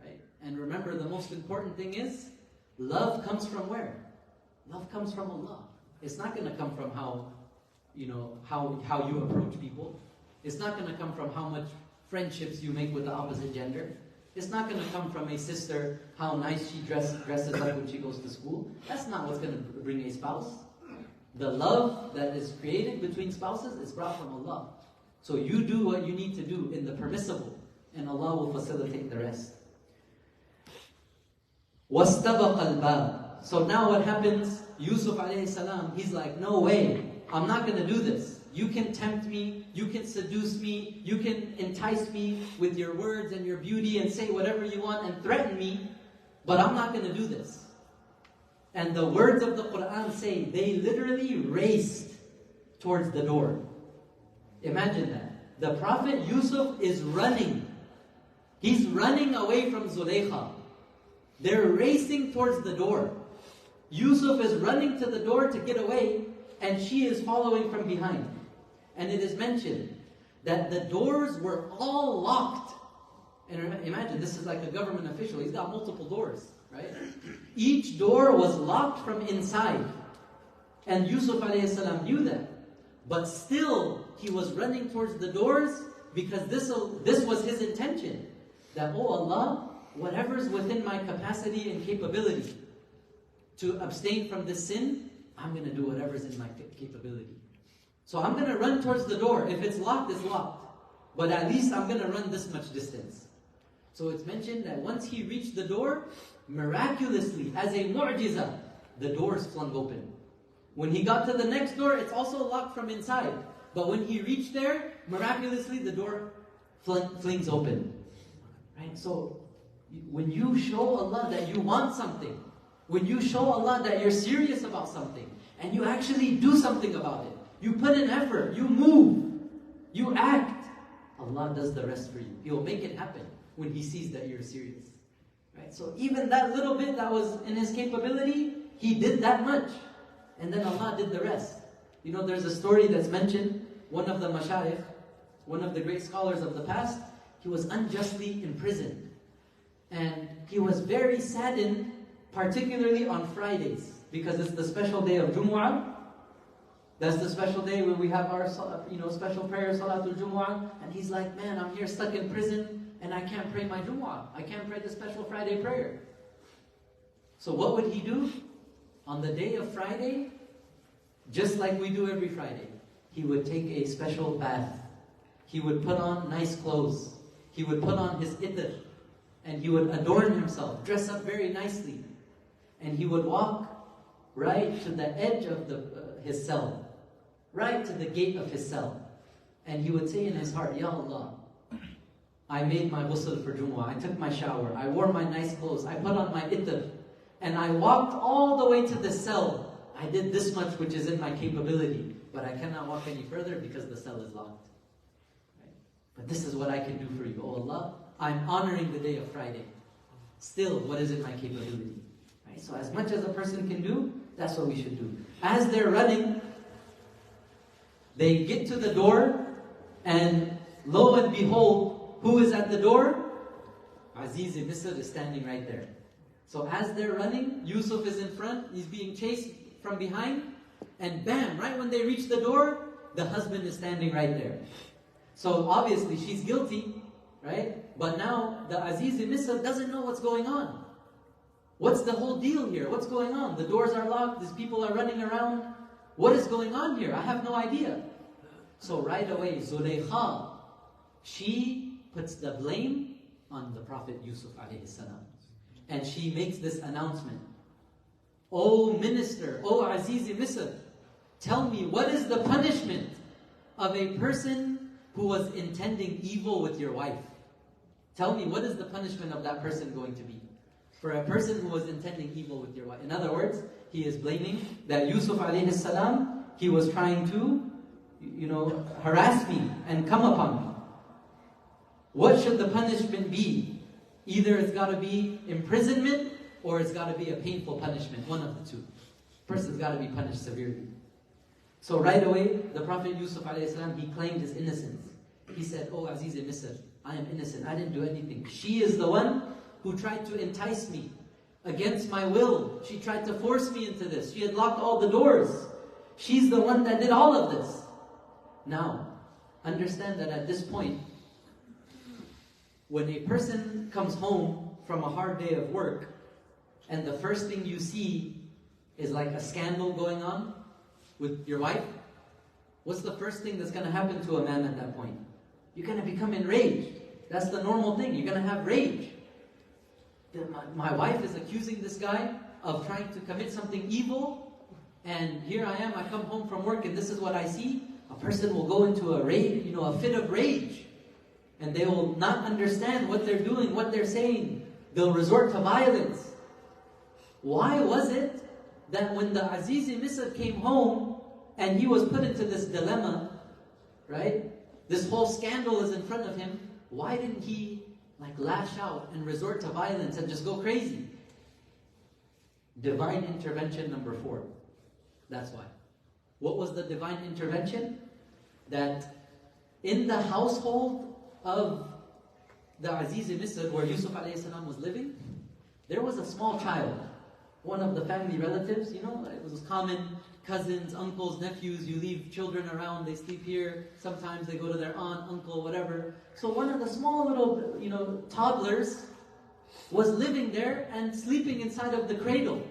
[SPEAKER 1] right? And remember, the most important thing is, love comes from where? Love comes from Allah. It's not going to come from how, you know, how you approach people. It's not going to come from how much friendships you make with the opposite gender. It's not going to come from a sister, how nice she dresses up when she goes to school. That's not what's going to bring a spouse. The love that is created between spouses is brought from Allah. So you do what you need to do in the permissible, and Allah will facilitate the rest. وَاسْتَبَقَ الْبَابِ. So now what happens? Yusuf alayhi salam, he's like, no way, I'm not going to do this. You can tempt me, you can seduce me, you can entice me with your words and your beauty and say whatever you want and threaten me, but I'm not going to do this. And the words of the Quran say, they literally raced towards the door. Imagine that. the Prophet Yusuf is running. He's running away from Zulaykha. They're racing towards the door. Yusuf is running to the door to get away, and she is following from behind. And it is mentioned that the doors were all locked. And imagine, this is like a government official. He's got multiple doors, right? Each door was locked from inside. And Yusuf alayhi salam knew that. But still, he was running towards the doors because this was his intention. That, oh Allah, whatever's within my capacity and capability to abstain from this sin, I'm going to do whatever's in my capability. So I'm going to run towards the door. If it's locked, it's locked. But at least I'm going to run this much distance. So it's mentioned that once he reached the door, miraculously, as a mu'jiza, the doors flung open. When he got to the next door, it's also locked from inside. But when he reached there, miraculously, the door flings open. Right? So when you show Allah that you want something, when you show Allah that you're serious about something, and you actually do something about it, you put in effort, you move, you act, Allah does the rest for you. He will make it happen when He sees that you're serious. Right? So even that little bit that was in his capability, he did that much. And then Allah did the rest. You know, there's a story that's mentioned. One of the mashayikh, one of the great scholars of the past, he was unjustly imprisoned. And he was very saddened, particularly on Fridays, because it's the special day of Jumu'ah. That's the special day when we have our special prayer, Salatul Jumu'ah. And he's like, man, I'm here stuck in prison and I can't pray my Jumu'ah. I can't pray the special Friday prayer. So what would he do? On the day of Friday, just like we do every Friday, he would take a special bath. He would put on nice clothes. He would put on his itr. And he would adorn himself, dress up very nicely. And he would walk right to the edge of his cell. Right to the gate of his cell. And he would say in his heart, Ya Allah, I made my ghusl for Jumu'ah. I took my shower. I wore my nice clothes. I put on my itr. And I walked all the way to the cell. I did this much which is in my capability. But I cannot walk any further because the cell is locked. Right? But this is what I can do for you. Oh Allah, I'm honoring the day of Friday. Still, what is in my capability? Right? So as much as a person can do, that's what we should do. As they're running, they get to the door, and lo and behold, who is at the door? Aziz ibn Misr is standing right there. So as they're running, Yusuf is in front, he's being chased from behind, and bam, right when they reach the door, the husband is standing right there. So obviously she's guilty, right? But now the Aziz ibn Misr doesn't know what's going on. What's the whole deal here? What's going on? The doors are locked, these people are running around. What is going on here? I have no idea. So right away, Zulaykha, she puts the blame on the Prophet Yusuf alayhi salam. And she makes this announcement. O minister, O Aziz Misr, tell me, what is the punishment of a person who was intending evil with your wife? Tell me, what is the punishment of that person going to be? For a person who was intending evil with your wife. In other words, he is blaming that Yusuf alayhi salam, he was trying to, harass me and come upon me. What should the punishment be? Either it's got to be imprisonment or it's got to be a painful punishment. One of the two. Person's got to be punished severely. So right away, the Prophet Yusuf alayhi salam, he claimed his innocence. He said, "Oh Aziz Misr, I am innocent. I didn't do anything. She is the one who tried to entice me against my will. She tried to force me into this. She had locked all the doors. She's the one that did all of this." Now, understand that at this point, when a person comes home from a hard day of work, and the first thing you see is like a scandal going on with your wife, what's the first thing that's going to happen to a man at that point? You're going to become enraged. That's the normal thing. You're going to have rage. My wife is accusing this guy of trying to commit something evil, and here I am, I come home from work and this is what I see. A person will go into a rage, a fit of rage. And they will not understand what they're doing, what they're saying. They'll resort to violence. Why was it that when the Aziz Misr came home and he was put into this dilemma, right? This whole scandal is in front of him. Why didn't he lash out and resort to violence and just go crazy? Divine intervention number 4. That's why. What was the divine intervention? That in the household of the Aziz Misr, where Yusuf alayhi salam was living, there was a small child, one of the family relatives. You know, it was common, cousins, uncles, nephews, you leave children around, they sleep here, sometimes they go to their aunt, uncle, whatever. So one of the small little, toddlers was living there and sleeping inside of the cradle.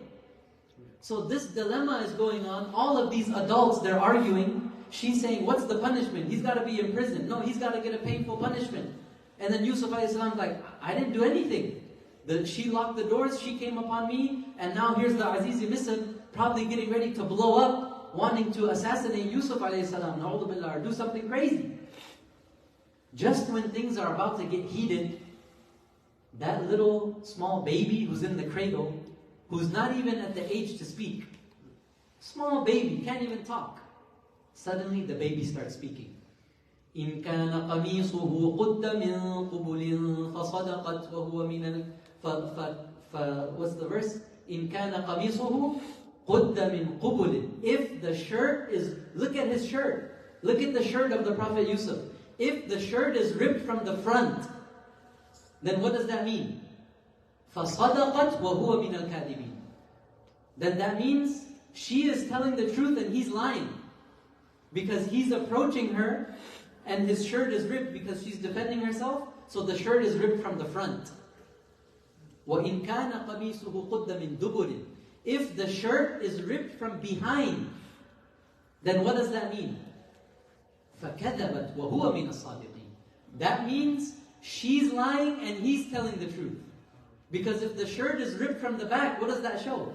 [SPEAKER 1] So this dilemma is going on. All of these adults, they're arguing. She's saying, what's the punishment? He's got to be in prison. No, he's got to get a painful punishment. And then Yusuf alayhi salam is like, I didn't do anything. She locked the doors, she came upon me, and now here's the Aziz Misr probably getting ready to blow up, wanting to assassinate Yusuf alayhi salam, na'udhu billah, or do something crazy. Just when things are about to get heated, that little small baby who's in the cradle, who's not even at the age to speak, small baby, can't even talk, suddenly the baby starts speaking. إن كان قميصه قد من قبل فصدقت وهو من what's the verse? إن كان قميصه قد من قبل. If the shirt is, look at his shirt. Look at the shirt of the Prophet Yusuf. If the shirt is ripped from the front, then what does that mean? فصدقت وهو من الكاذبين. Then that means she is telling the truth and he's lying. Because he's approaching her and his shirt is ripped because she's defending herself, so the shirt is ripped from the front. وَإِنْ كَانَ قَمِيصُهُ قُدَّ مِنْ دُبُرٍ. If the shirt is ripped from behind, then what does that mean? فَكَذَبَتْ وَهُوَ مِنَ الصَّادِقِينَ. That means she's lying and he's telling the truth. Because if the shirt is ripped from the back, what does that show?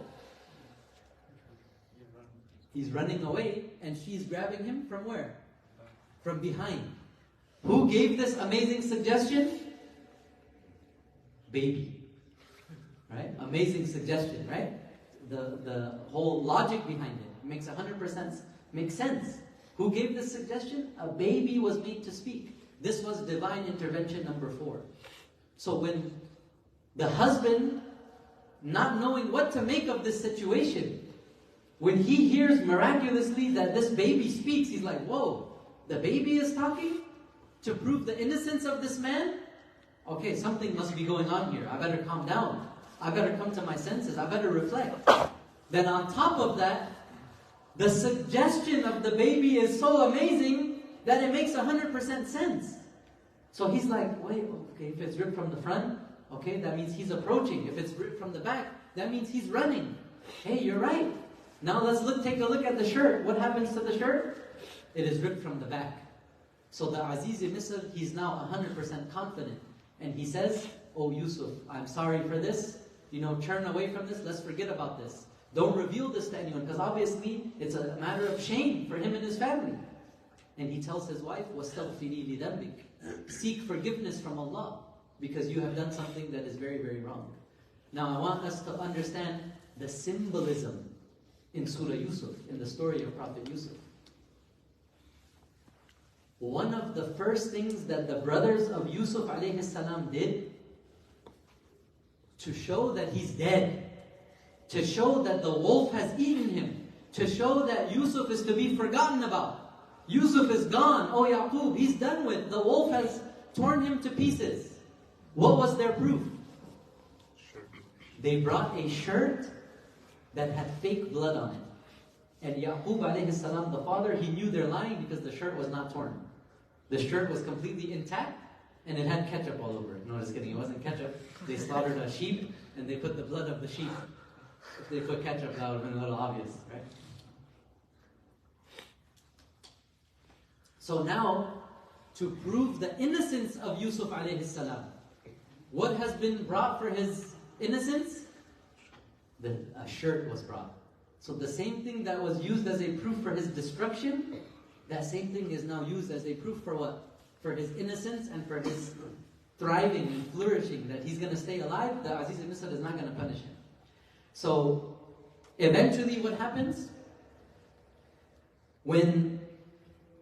[SPEAKER 1] He's running away and she's grabbing him from where? From behind. Who gave this amazing suggestion? Baby. Right? Amazing suggestion, right? The whole logic behind it makes 100% makes sense. Who gave this suggestion? A baby was made to speak. This was divine intervention number 4. So when the husband, not knowing what to make of this situation, when he hears miraculously that this baby speaks, he's like, whoa, the baby is talking to prove the innocence of this man? Okay, something must be going on here. I better calm down. I better come to my senses. I better reflect. Then on top of that, the suggestion of the baby is so amazing that it makes 100% sense. So he's like, wait, okay, if it's ripped from the front, okay, that means he's approaching. If it's ripped from the back, that means he's running. Hey, you're right. Now let's take a look at the shirt. What happens to the shirt? It is ripped from the back. So the Aziz Misr, he's now 100% confident. And he says, oh Yusuf, I'm sorry for this. Turn away from this. Let's forget about this. Don't reveal this to anyone, because obviously it's a matter of shame for him and his family. And he tells his wife, وَاسْتَغْفِرِي لِذَنْبِكَ. Seek forgiveness from Allah, because you have done something that is very, very wrong. Now I want us to understand the symbolism in Surah Yusuf, in the story of Prophet Yusuf. One of the first things that the brothers of Yusuf alayhi salam did to show that he's dead, to show that the wolf has eaten him, to show that Yusuf is to be forgotten about. Yusuf is gone. Oh Yaqub, he's done with. The wolf has torn him to pieces. What was their proof? They brought a shirt that had fake blood on it. And Yaqub alayhi salam, the father, he knew they're lying because the shirt was not torn. The shirt was completely intact and it had ketchup all over it. No, just kidding, it wasn't ketchup. They slaughtered a sheep and they put the blood of the sheep. If they put ketchup, that would have been a little obvious, right? So now, to prove the innocence of Yusuf alayhi salam, what has been brought for his innocence? A shirt was brought. So the same thing that was used as a proof for his destruction, that same thing is now used as a proof for what? For his innocence and for his thriving and flourishing, that he's going to stay alive. The Aziz Misr is not going to punish him. So eventually what happens? When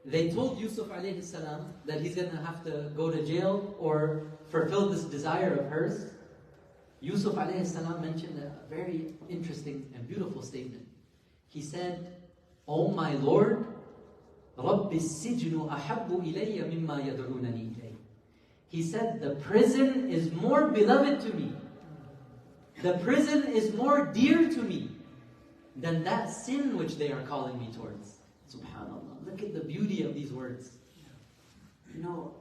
[SPEAKER 1] they told Yusuf alayhi salam that he's going to have to go to jail or fulfill this desire of hers. Yusuf alayhi salam mentioned a very interesting and beautiful statement. He said, "O my Lord, رَبِّ السِّجْنُ أَحَبُّ إِلَيَّ مِمَّا يَدْعُونَنِي إِلَيْهِ." He said, the prison is more beloved to me. The prison is more dear to me than that sin which they are calling me towards. SubhanAllah. Look at the beauty of these words. You know,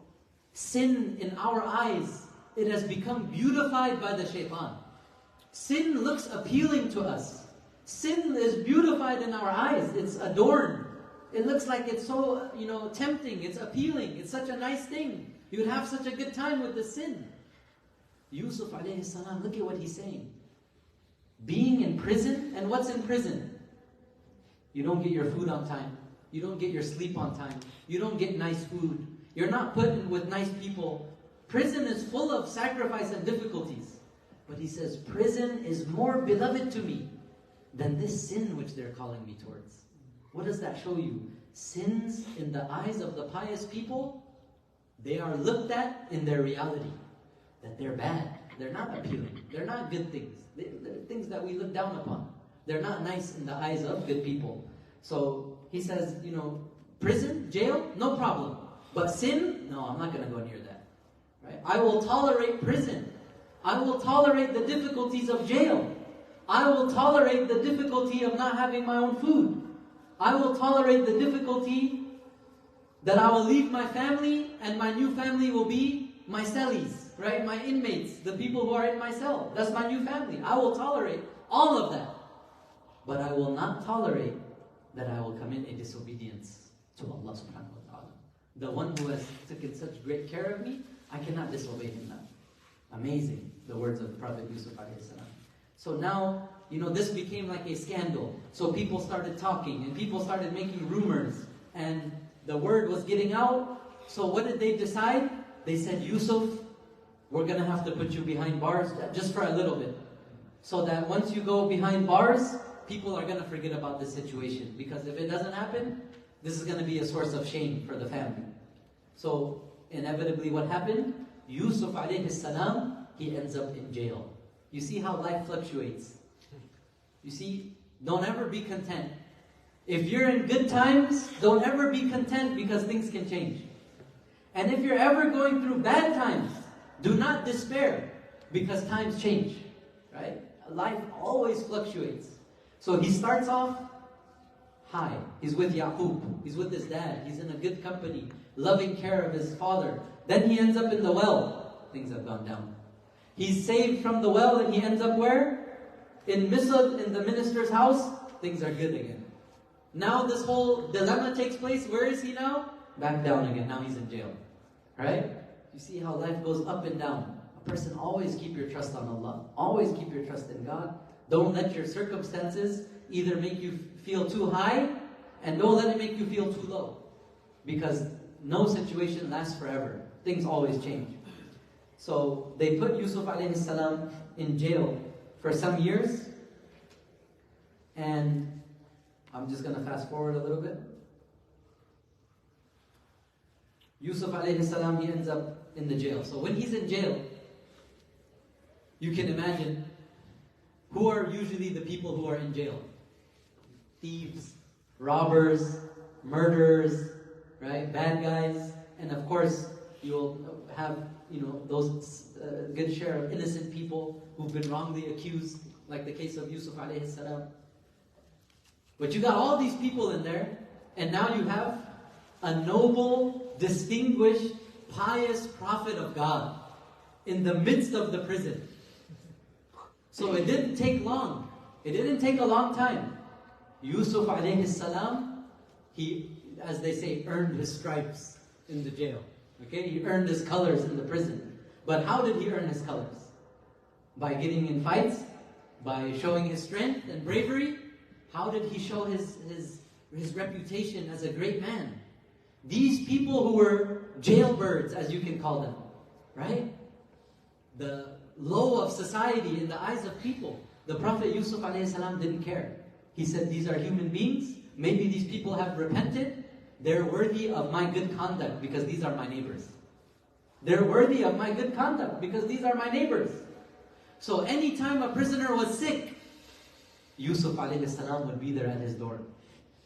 [SPEAKER 1] sin in our eyes, it has become beautified by the shaitan. Sin looks appealing to us. Sin is beautified in our eyes. It's adorned. It looks like it's so, tempting. It's appealing. It's such a nice thing. You would have such a good time with the sin. Yusuf alayhi salam, look at what he's saying. Being in prison, and what's in prison? You don't get your food on time. You don't get your sleep on time. You don't get nice food. You're not put in with nice people. Prison is full of sacrifice and difficulties. But he says, prison is more beloved to me than this sin which they're calling me towards. What does that show you? Sins in the eyes of the pious people, they are looked at in their reality. That they're bad. They're not appealing. They're not good things. They're things that we look down upon. They're not nice in the eyes of good people. So he says, prison, jail, no problem. But sin, no, I'm not going to go near that. Right? I will tolerate prison. I will tolerate the difficulties of jail. I will tolerate the difficulty of not having my own food. I will tolerate the difficulty that I will leave my family and my new family will be my cellies, right? My inmates, the people who are in my cell. That's my new family. I will tolerate all of that. But I will not tolerate that I will commit a disobedience to Allah subhanahu wa ta'ala. The one who has taken such great care of me, I cannot disobey him now. Amazing, the words of the Prophet Yusuf alayhi salam. So now, this became like a scandal. So people started talking and people started making rumors and the word was getting out. So what did they decide? They said, Yusuf, we're going to have to put you behind bars just for a little bit. So that once you go behind bars, people are going to forget about this situation. Because if it doesn't happen, this is going to be a source of shame for the family. So inevitably what happened? Yusuf alayhi salam, he ends up in jail. You see how life fluctuates. You see, don't ever be content. If you're in good times, don't ever be content because things can change. And if you're ever going through bad times, do not despair because times change. Right? Life always fluctuates. So he starts off high. He's with Yaqub. He's with his dad. He's in a good company, loving care of his father. Then he ends up in the well. Things have gone down. He's saved from the well and he ends up where? In Mixlr, in the minister's house. Things are good again. Now this whole dilemma takes place. Where is he now? Back down again. Now he's in jail. Right? You see how life goes up and down. A person, always keep your trust on Allah. Always keep your trust in God. Don't let your circumstances either make you feel too high and don't let it make you feel too low. Because no situation lasts forever. Things always change. So they put Yusuf alayhi salam in jail for some years. And I'm just going to fast forward a little bit. Yusuf alayhi salam, he ends up in the jail. So when he's in jail, you can imagine, who are usually the people who are in jail? Thieves, robbers, murderers, right? Bad guys. And of course, you'll have, those good share of innocent people who've been wrongly accused, like the case of Yusuf alayhi salam. But you got all these people in there, and now you have a noble, distinguished, pious prophet of God in the midst of the prison. So it didn't take long. It didn't take a long time. Yusuf alayhi salam, he, as they say, earned his stripes in the jail. Okay, he earned his colors in the prison. But how did he earn his colors? By getting in fights? By showing his strength and bravery? How did he show his reputation as a great man? These people who were jailbirds, as you can call them, right? The low of society in the eyes of people. The Prophet Yusuf alayhi salam didn't care. He said, these are human beings. Maybe these people have repented. they're worthy of my good conduct because these are my neighbors. They're worthy of my good conduct because these are my neighbors. So anytime a prisoner was sick, Yusuf alayhi salam would be there at his door.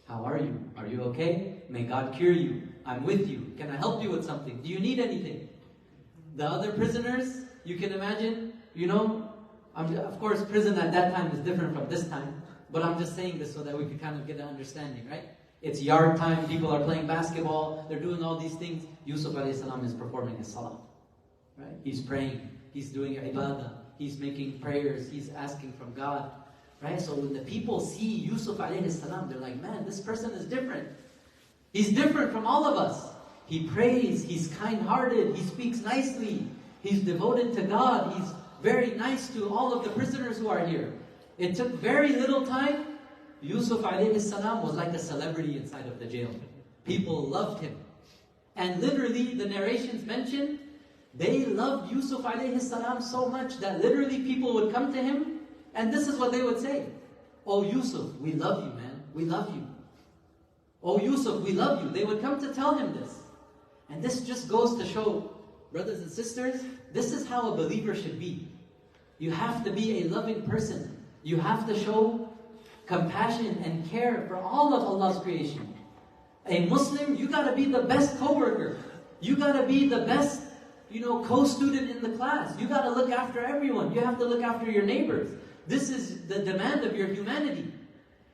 [SPEAKER 1] How are you? Are you okay? May God cure you. I'm with you. Can I help you with something? Do you need anything? The other prisoners, you can imagine, of course prison at that time is different from this time, but I'm just saying this so that we can kind of get an understanding, right? It's yard time, people are playing basketball, they're doing all these things. Yusuf alayhi salam is performing his salah, right? He's praying, he's doing ibadah, he's making prayers, he's asking from God, right? So when the people see Yusuf alayhi salam, they're like, man, this person is different. He's different from all of us. He prays, he's kind-hearted, he speaks nicely, he's devoted to God, he's very nice to all of the prisoners who are here. It took very little time. Yusuf alayhi salam was like a celebrity inside of the jail. People loved him. And literally, the narrations mention, they loved Yusuf alayhi salam so much that literally people would come to him, and this is what they would say. Oh Yusuf, we love you, man. We love you. Oh Yusuf, we love you. They would come to tell him this. And this just goes to show, brothers and sisters, this is how a believer should be. You have to be a loving person. You have to show compassion and care for all of Allah's creation. A Muslim, you got to be the best co-worker. You got to be the best, co-student in the class. You got to look after everyone. You have to look after your neighbors. This is the demand of your humanity.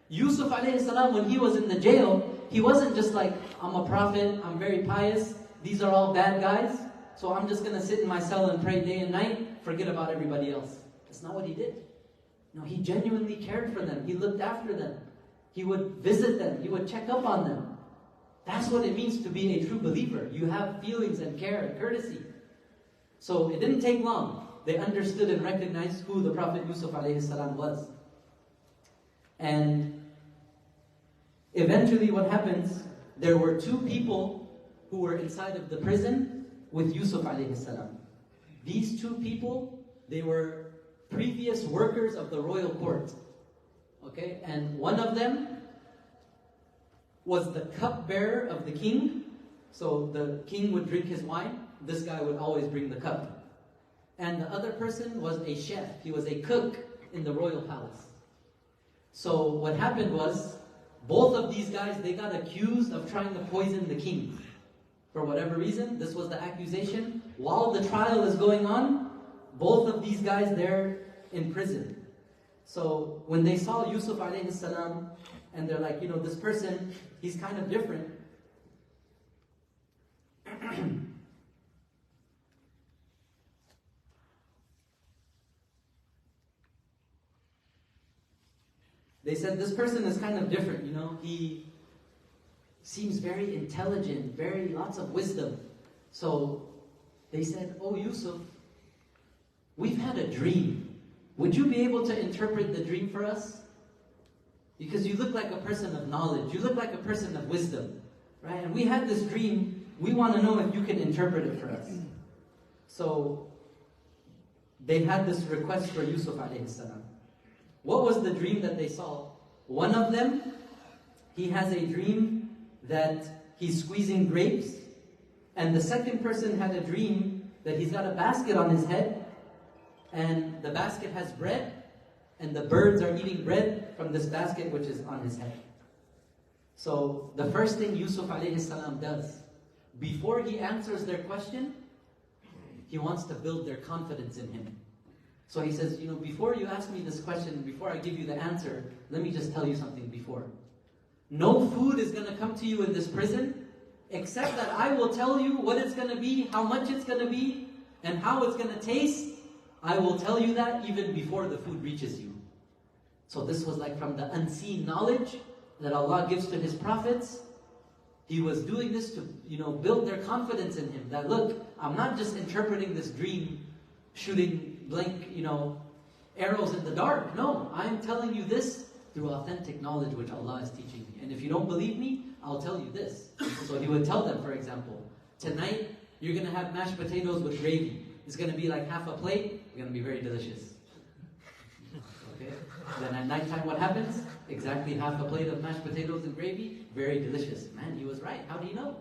[SPEAKER 1] Yusuf alayhi salam, when he was in the jail, he wasn't just like, I'm a prophet, I'm very pious, these are all bad guys, so I'm just going to sit in my cell and pray day and night, forget about everybody else. That's not what he did. No, he genuinely cared for them. He looked after them. He would visit them. He would check up on them. That's what it means to be a true believer. You have feelings and care and courtesy. So it didn't take long. They understood and recognized who the Prophet Yusuf alayhi salam was. And eventually what happens, there were two people who were inside of the prison with Yusuf alayhi salam. These two people, they were previous workers of the royal court. Okay? And one of them was the cupbearer of the king. So the king would drink his wine. This guy would always bring the cup. And the other person was a chef. He was a cook in the royal palace. So what happened was, both of these guys, they got accused of trying to poison the king. For whatever reason, this was the accusation. While the trial is going on, both of these guys, they're in prison. So when they saw Yusuf alayhi salam, and they're like, this person, he's kind of different. They said, this person is kind of different, he seems very intelligent, lots of wisdom. So they said, oh Yusuf, we've had a dream. Would you be able to interpret the dream for us? Because you look like a person of knowledge, you look like a person of wisdom, right? And we had this dream, we want to know if you can interpret it for us. So they had this request for Yusuf alayhi salam. What was the dream that they saw? One of them, he has a dream that he's squeezing grapes, and the second person had a dream that he's got a basket on his head, and the basket has bread, and the birds are eating bread from this basket which is on his head. So the first thing Yusuf alayhi salam does, before he answers their question, he wants to build their confidence in him. So he says, before you ask me this question, before I give you the answer, let me just tell you something before. No food is going to come to you in this prison, except that I will tell you what it's going to be, how much it's going to be, and how it's going to taste. I will tell you that even before the food reaches you. So this was like from the unseen knowledge that Allah gives to His prophets. He was doing this to, build their confidence in Him. That look, I'm not just interpreting this dream, shooting blank, arrows in the dark. No, I'm telling you this through authentic knowledge which Allah is teaching me. And if you don't believe me, I'll tell you this. So He would tell them, for example, tonight you're going to have mashed potatoes with gravy. It's going to be like half a plate. It's going to be very delicious. Okay? Then at nighttime, what happens? Exactly half a plate of mashed potatoes and gravy. Very delicious. Man, he was right. How do you know?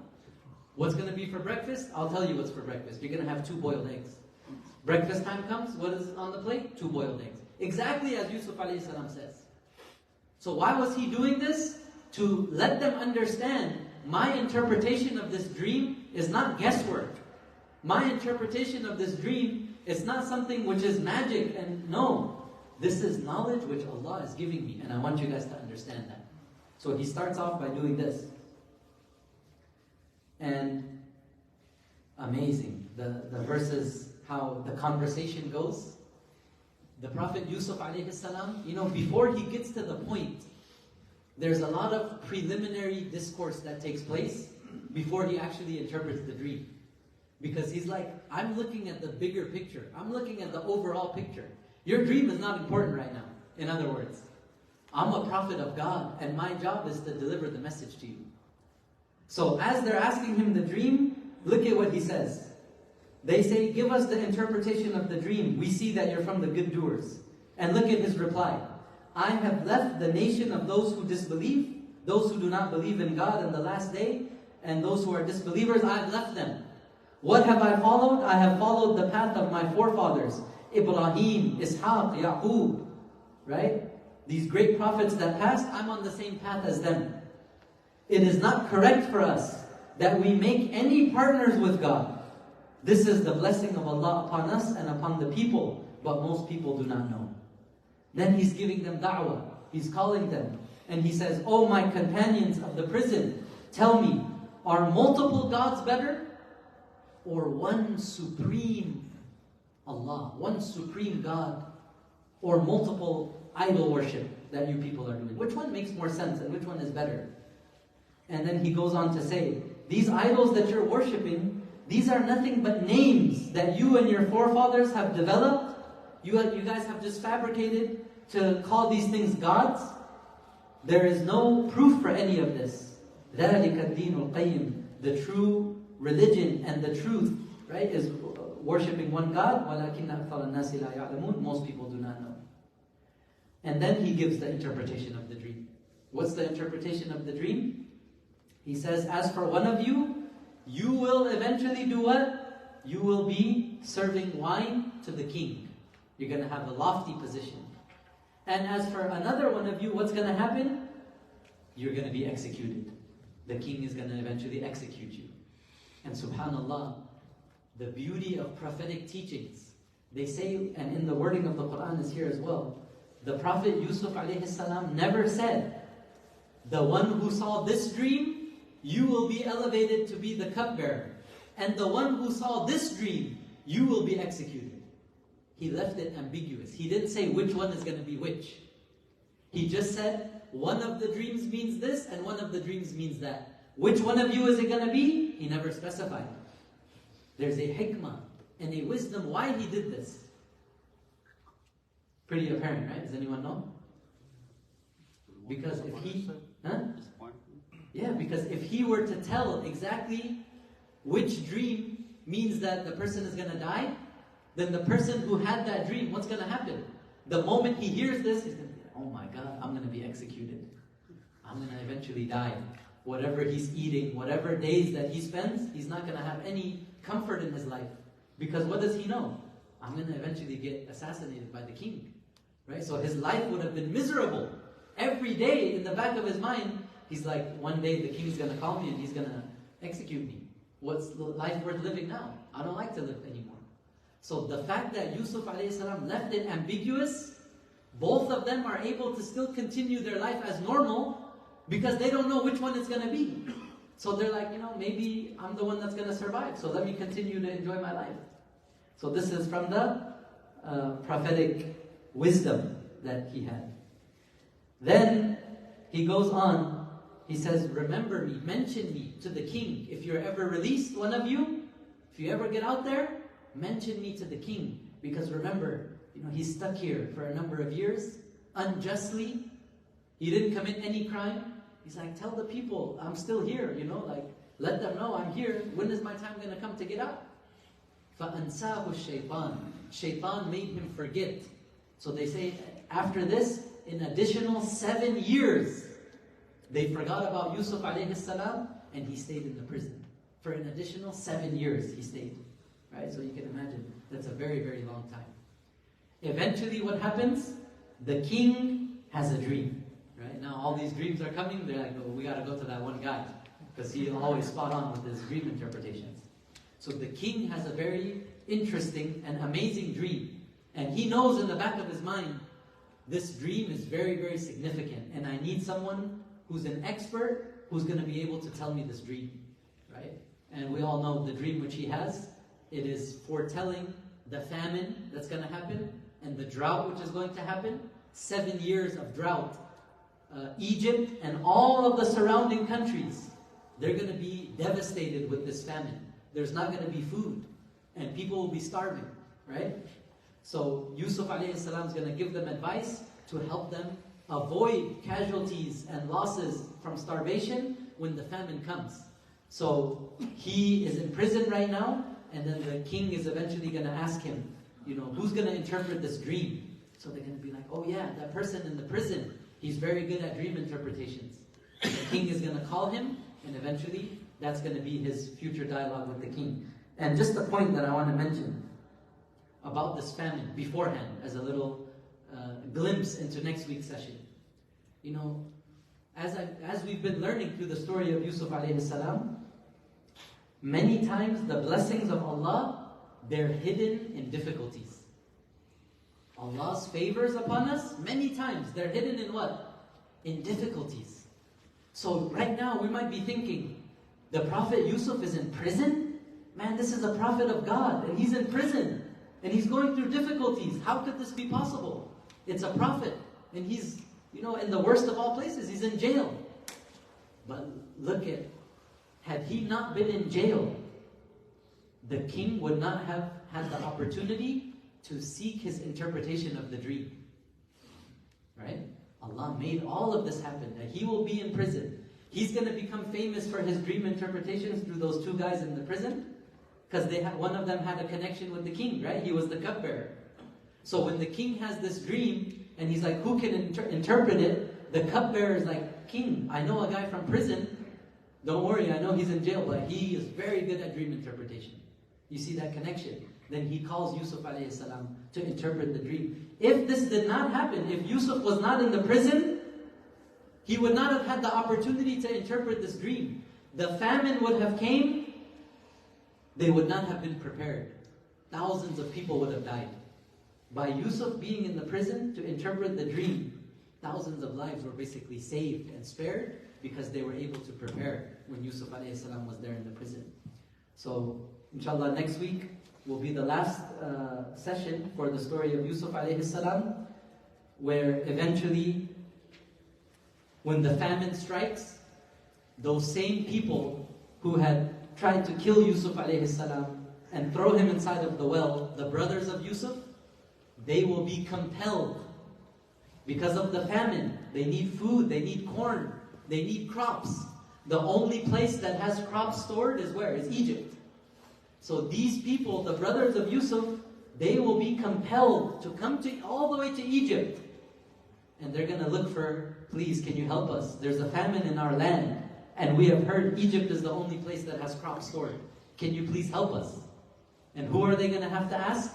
[SPEAKER 1] What's going to be for breakfast? I'll tell you what's for breakfast. You're going to have 2 boiled eggs. Breakfast time comes, what is on the plate? 2 boiled eggs. Exactly as Yusuf alayhi salam says. So why was he doing this? To let them understand, my interpretation of this dream is not guesswork. My interpretation of this dream is not something which is magic, and no. This is knowledge which Allah is giving me, and I want you guys to understand that. So he starts off by doing this. And amazing, the verses, how the conversation goes. The Prophet Yusuf alayhi salam, before he gets to the point, there's a lot of preliminary discourse that takes place before he actually interprets the dream. Because he's like, I'm looking at the bigger picture. I'm looking at the overall picture. Your dream is not important right now. In other words, I'm a prophet of God, and my job is to deliver the message to you. So as they're asking him the dream, look at what he says. They say, give us the interpretation of the dream. We see that you're from the good doers. And look at his reply. I have left the nation of those who disbelieve, those who do not believe in God and the last day, and those who are disbelievers, I have left them. What have I followed? I have followed the path of my forefathers. Ibrahim, Ishaq, Yaqub. Right? These great prophets that passed, I'm on the same path as them. It is not correct for us that we make any partners with God. This is the blessing of Allah upon us and upon the people, but most people do not know. Then he's giving them da'wah. He's calling them. And he says, oh my companions of the prison, tell me, are multiple gods better? Or one supreme Allah, one supreme God? Or multiple idol worship that you people are doing? Which one makes more sense and which one is better? And then he goes on to say, these idols that you're worshipping, these are nothing but names that you and your forefathers have developed. You guys have just fabricated to call these things gods. There is no proof for any of this. ذَلِكَ الدِّينُ الْقَيِّمُ. The true religion and the truth, right, is worshipping one God. وَلَكِنَّ أَكْثَرَ النَّاسِ لَا يَعْلَمُونَ. Most people do not know. And then he gives the interpretation of the dream. What's the interpretation of the dream? He says, as for one of you, you will eventually do what? You will be serving wine to the king. You're going to have a lofty position. And as for another one of you, what's going to happen? You're going to be executed. The king is going to eventually execute you. And subhanallah, the beauty of prophetic teachings. They say, and in the wording of the Quran is here as well, the Prophet Yusuf alayhi salam never said, the one who saw this dream, you will be elevated to be the cupbearer. And the one who saw this dream, you will be executed. He left it ambiguous. He didn't say which one is going to be which. He just said, one of the dreams means this, and one of the dreams means that. Which one of you is it going to be? He never specified. There's a hikmah and a wisdom why he did this. Pretty apparent, right? Does anyone know? Because if he... Huh? Yeah, because if he were to tell exactly which dream means that the person is going to die, then the person who had that dream, what's going to happen? The moment he hears this, he's going to be like, oh my God, I'm going to be executed. I'm going to eventually die. Whatever he's eating, whatever days that he spends, he's not going to have any comfort in his life. Because what does he know? I'm going to eventually get assassinated by the king. Right? So his life would have been miserable. Every day in the back of his mind, he's like, one day the king's going to call me and he's going to execute me. What's life worth living now? I don't like to live anymore. So the fact that Yusuf alayhi salam left it ambiguous, both of them are able to still continue their life as normal because they don't know which one it's going to be. So they're like, maybe I'm the one that's going to survive. So let me continue to enjoy my life. So this is from the prophetic wisdom that he had. Then he goes on, he says, remember me, mention me to the king. If you're ever released, one of you, if you ever get out there, mention me to the king. Because remember, he's stuck here for a number of years, unjustly. He didn't commit any crime. He's like, tell the people, I'm still here, let them know I'm here. When is my time going to come to get out? فَأَنْسَاهُ الشَّيْطَانِ. Shaitan made him forget. So they say, after this, in additional 7 years, they forgot about Yusuf alayhi salam, and he stayed in the prison. For an additional 7 years he stayed. Right? So you can imagine, that's a very, very long time. Eventually what happens? The king has a dream. Right? Now all these dreams are coming, they're like, oh, we got to go to that one guy, because he's always spot on with his dream interpretations. So the king has a very interesting and amazing dream. And he knows in the back of his mind, this dream is very, very significant. And I need someone who's an expert who's going to be able to tell me this dream. Right? And we all know the dream which he has. It is foretelling the famine that's going to happen and the drought which is going to happen. 7 years of drought. Egypt and all of the surrounding countries, they're going to be devastated with this famine. There's not going to be food, and people will be starving, right? So Yusuf alayhi salam is going to give them advice to help them avoid casualties and losses from starvation when the famine comes. So he is in prison right now, and then the king is eventually going to ask him, who's going to interpret this dream? So they're going to be like, oh yeah, that person in the prison, he's very good at dream interpretations. The king is going to call him, and eventually that's going to be his future dialogue with the king. And just a point that I want to mention about this famine beforehand, as a little glimpse into next week's session. As we've been learning through the story of Yusuf alayhi salam, many times the blessings of Allah, they're hidden in difficulties. Allah's favors upon us, many times, they're hidden in what? In difficulties. So right now we might be thinking, the Prophet Yusuf is in prison? Man, this is a prophet of God, and he's in prison, and he's going through difficulties. How could this be possible? It's a prophet, and he's, in the worst of all places, he's in jail. But look at, had he not been in jail, the king would not have had the opportunity to seek his interpretation of the dream. Right? Allah made all of this happen, that he will be in prison. He's going to become famous for his dream interpretations through those two guys in the prison, because one of them had a connection with the king, right? He was the cupbearer. So when the king has this dream, and he's like, who can interpret it? The cupbearer is like, king, I know a guy from prison. Don't worry, I know he's in jail, but he is very good at dream interpretation. You see that connection? Then he calls Yusuf alayhi salam to interpret the dream. If this did not happen, if Yusuf was not in the prison, he would not have had the opportunity to interpret this dream. The famine would have came, they would not have been prepared. Thousands of people would have died. By Yusuf being in the prison to interpret the dream, thousands of lives were basically saved and spared because they were able to prepare when Yusuf alayhi salam was there in the prison. So, inshallah, next week will be the last session for the story of Yusuf alayhi salam, where eventually, when the famine strikes, those same people who had tried to kill Yusuf alayhi salam and throw him inside of the well, the brothers of Yusuf, they will be compelled because of the famine. They need food, they need corn, they need crops. The only place that has crops stored is where? Is Egypt. So these people, the brothers of Yusuf, they will be compelled to come all the way to Egypt. And they're going to look for, please, can you help us? There's a famine in our land. And we have heard Egypt is the only place that has crops stored. Can you please help us? And who are they going to have to ask?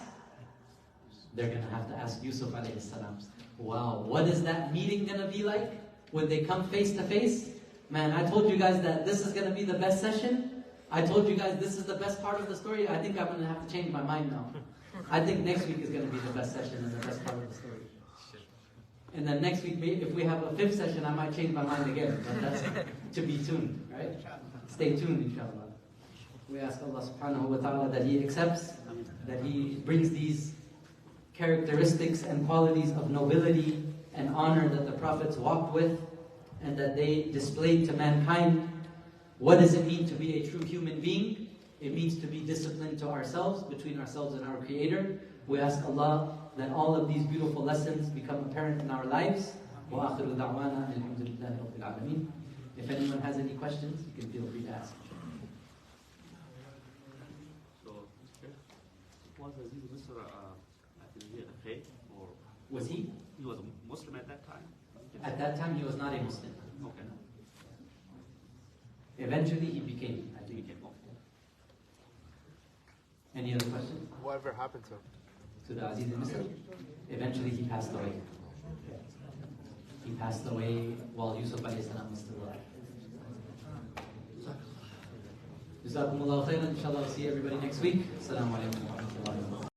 [SPEAKER 1] They're going to have to ask Yusuf alayhi salam. Wow, what is that meeting going to be like? When they come face to face? Man, I told you guys that this is going to be the best session. I told you guys this is the best part of the story. I think I'm going to have to change my mind now. I think next week is going to be the best session and the best part of the story. And then next week, if we have a fifth session, I might change my mind again. But that's to be tuned, right? Stay tuned, inshallah. We ask Allah subhanahu wa ta'ala that He accepts, that He brings these characteristics and qualities of nobility and honor that the prophets walked with, and that they displayed to mankind. What does it mean to be a true human being? It means to be disciplined to ourselves, between ourselves and our Creator. We ask Allah that all of these beautiful lessons become apparent in our lives. وَآخِرُ دَعْوَانَا الْحَمْدُ لِلَّهِ رَبِّ الْعَالَمِينَ. If anyone has any questions, you can feel free to ask.
[SPEAKER 2] So, was Aziz Misr at the or
[SPEAKER 1] Was he?
[SPEAKER 2] He was a Muslim at that time?
[SPEAKER 1] At that time, he was not a Muslim.
[SPEAKER 2] Okay.
[SPEAKER 1] Eventually, he became. I think. Any other questions?
[SPEAKER 3] Whatever happened to him?
[SPEAKER 1] To the Aziz al-Misri? Eventually, he passed away. He passed away while Yusuf alayhi salam was still alive. Jazakumullahu khairan. Inshallah, we'll see everybody next week. Assalamu alaikum wa rahmatullahi wa barakatuh.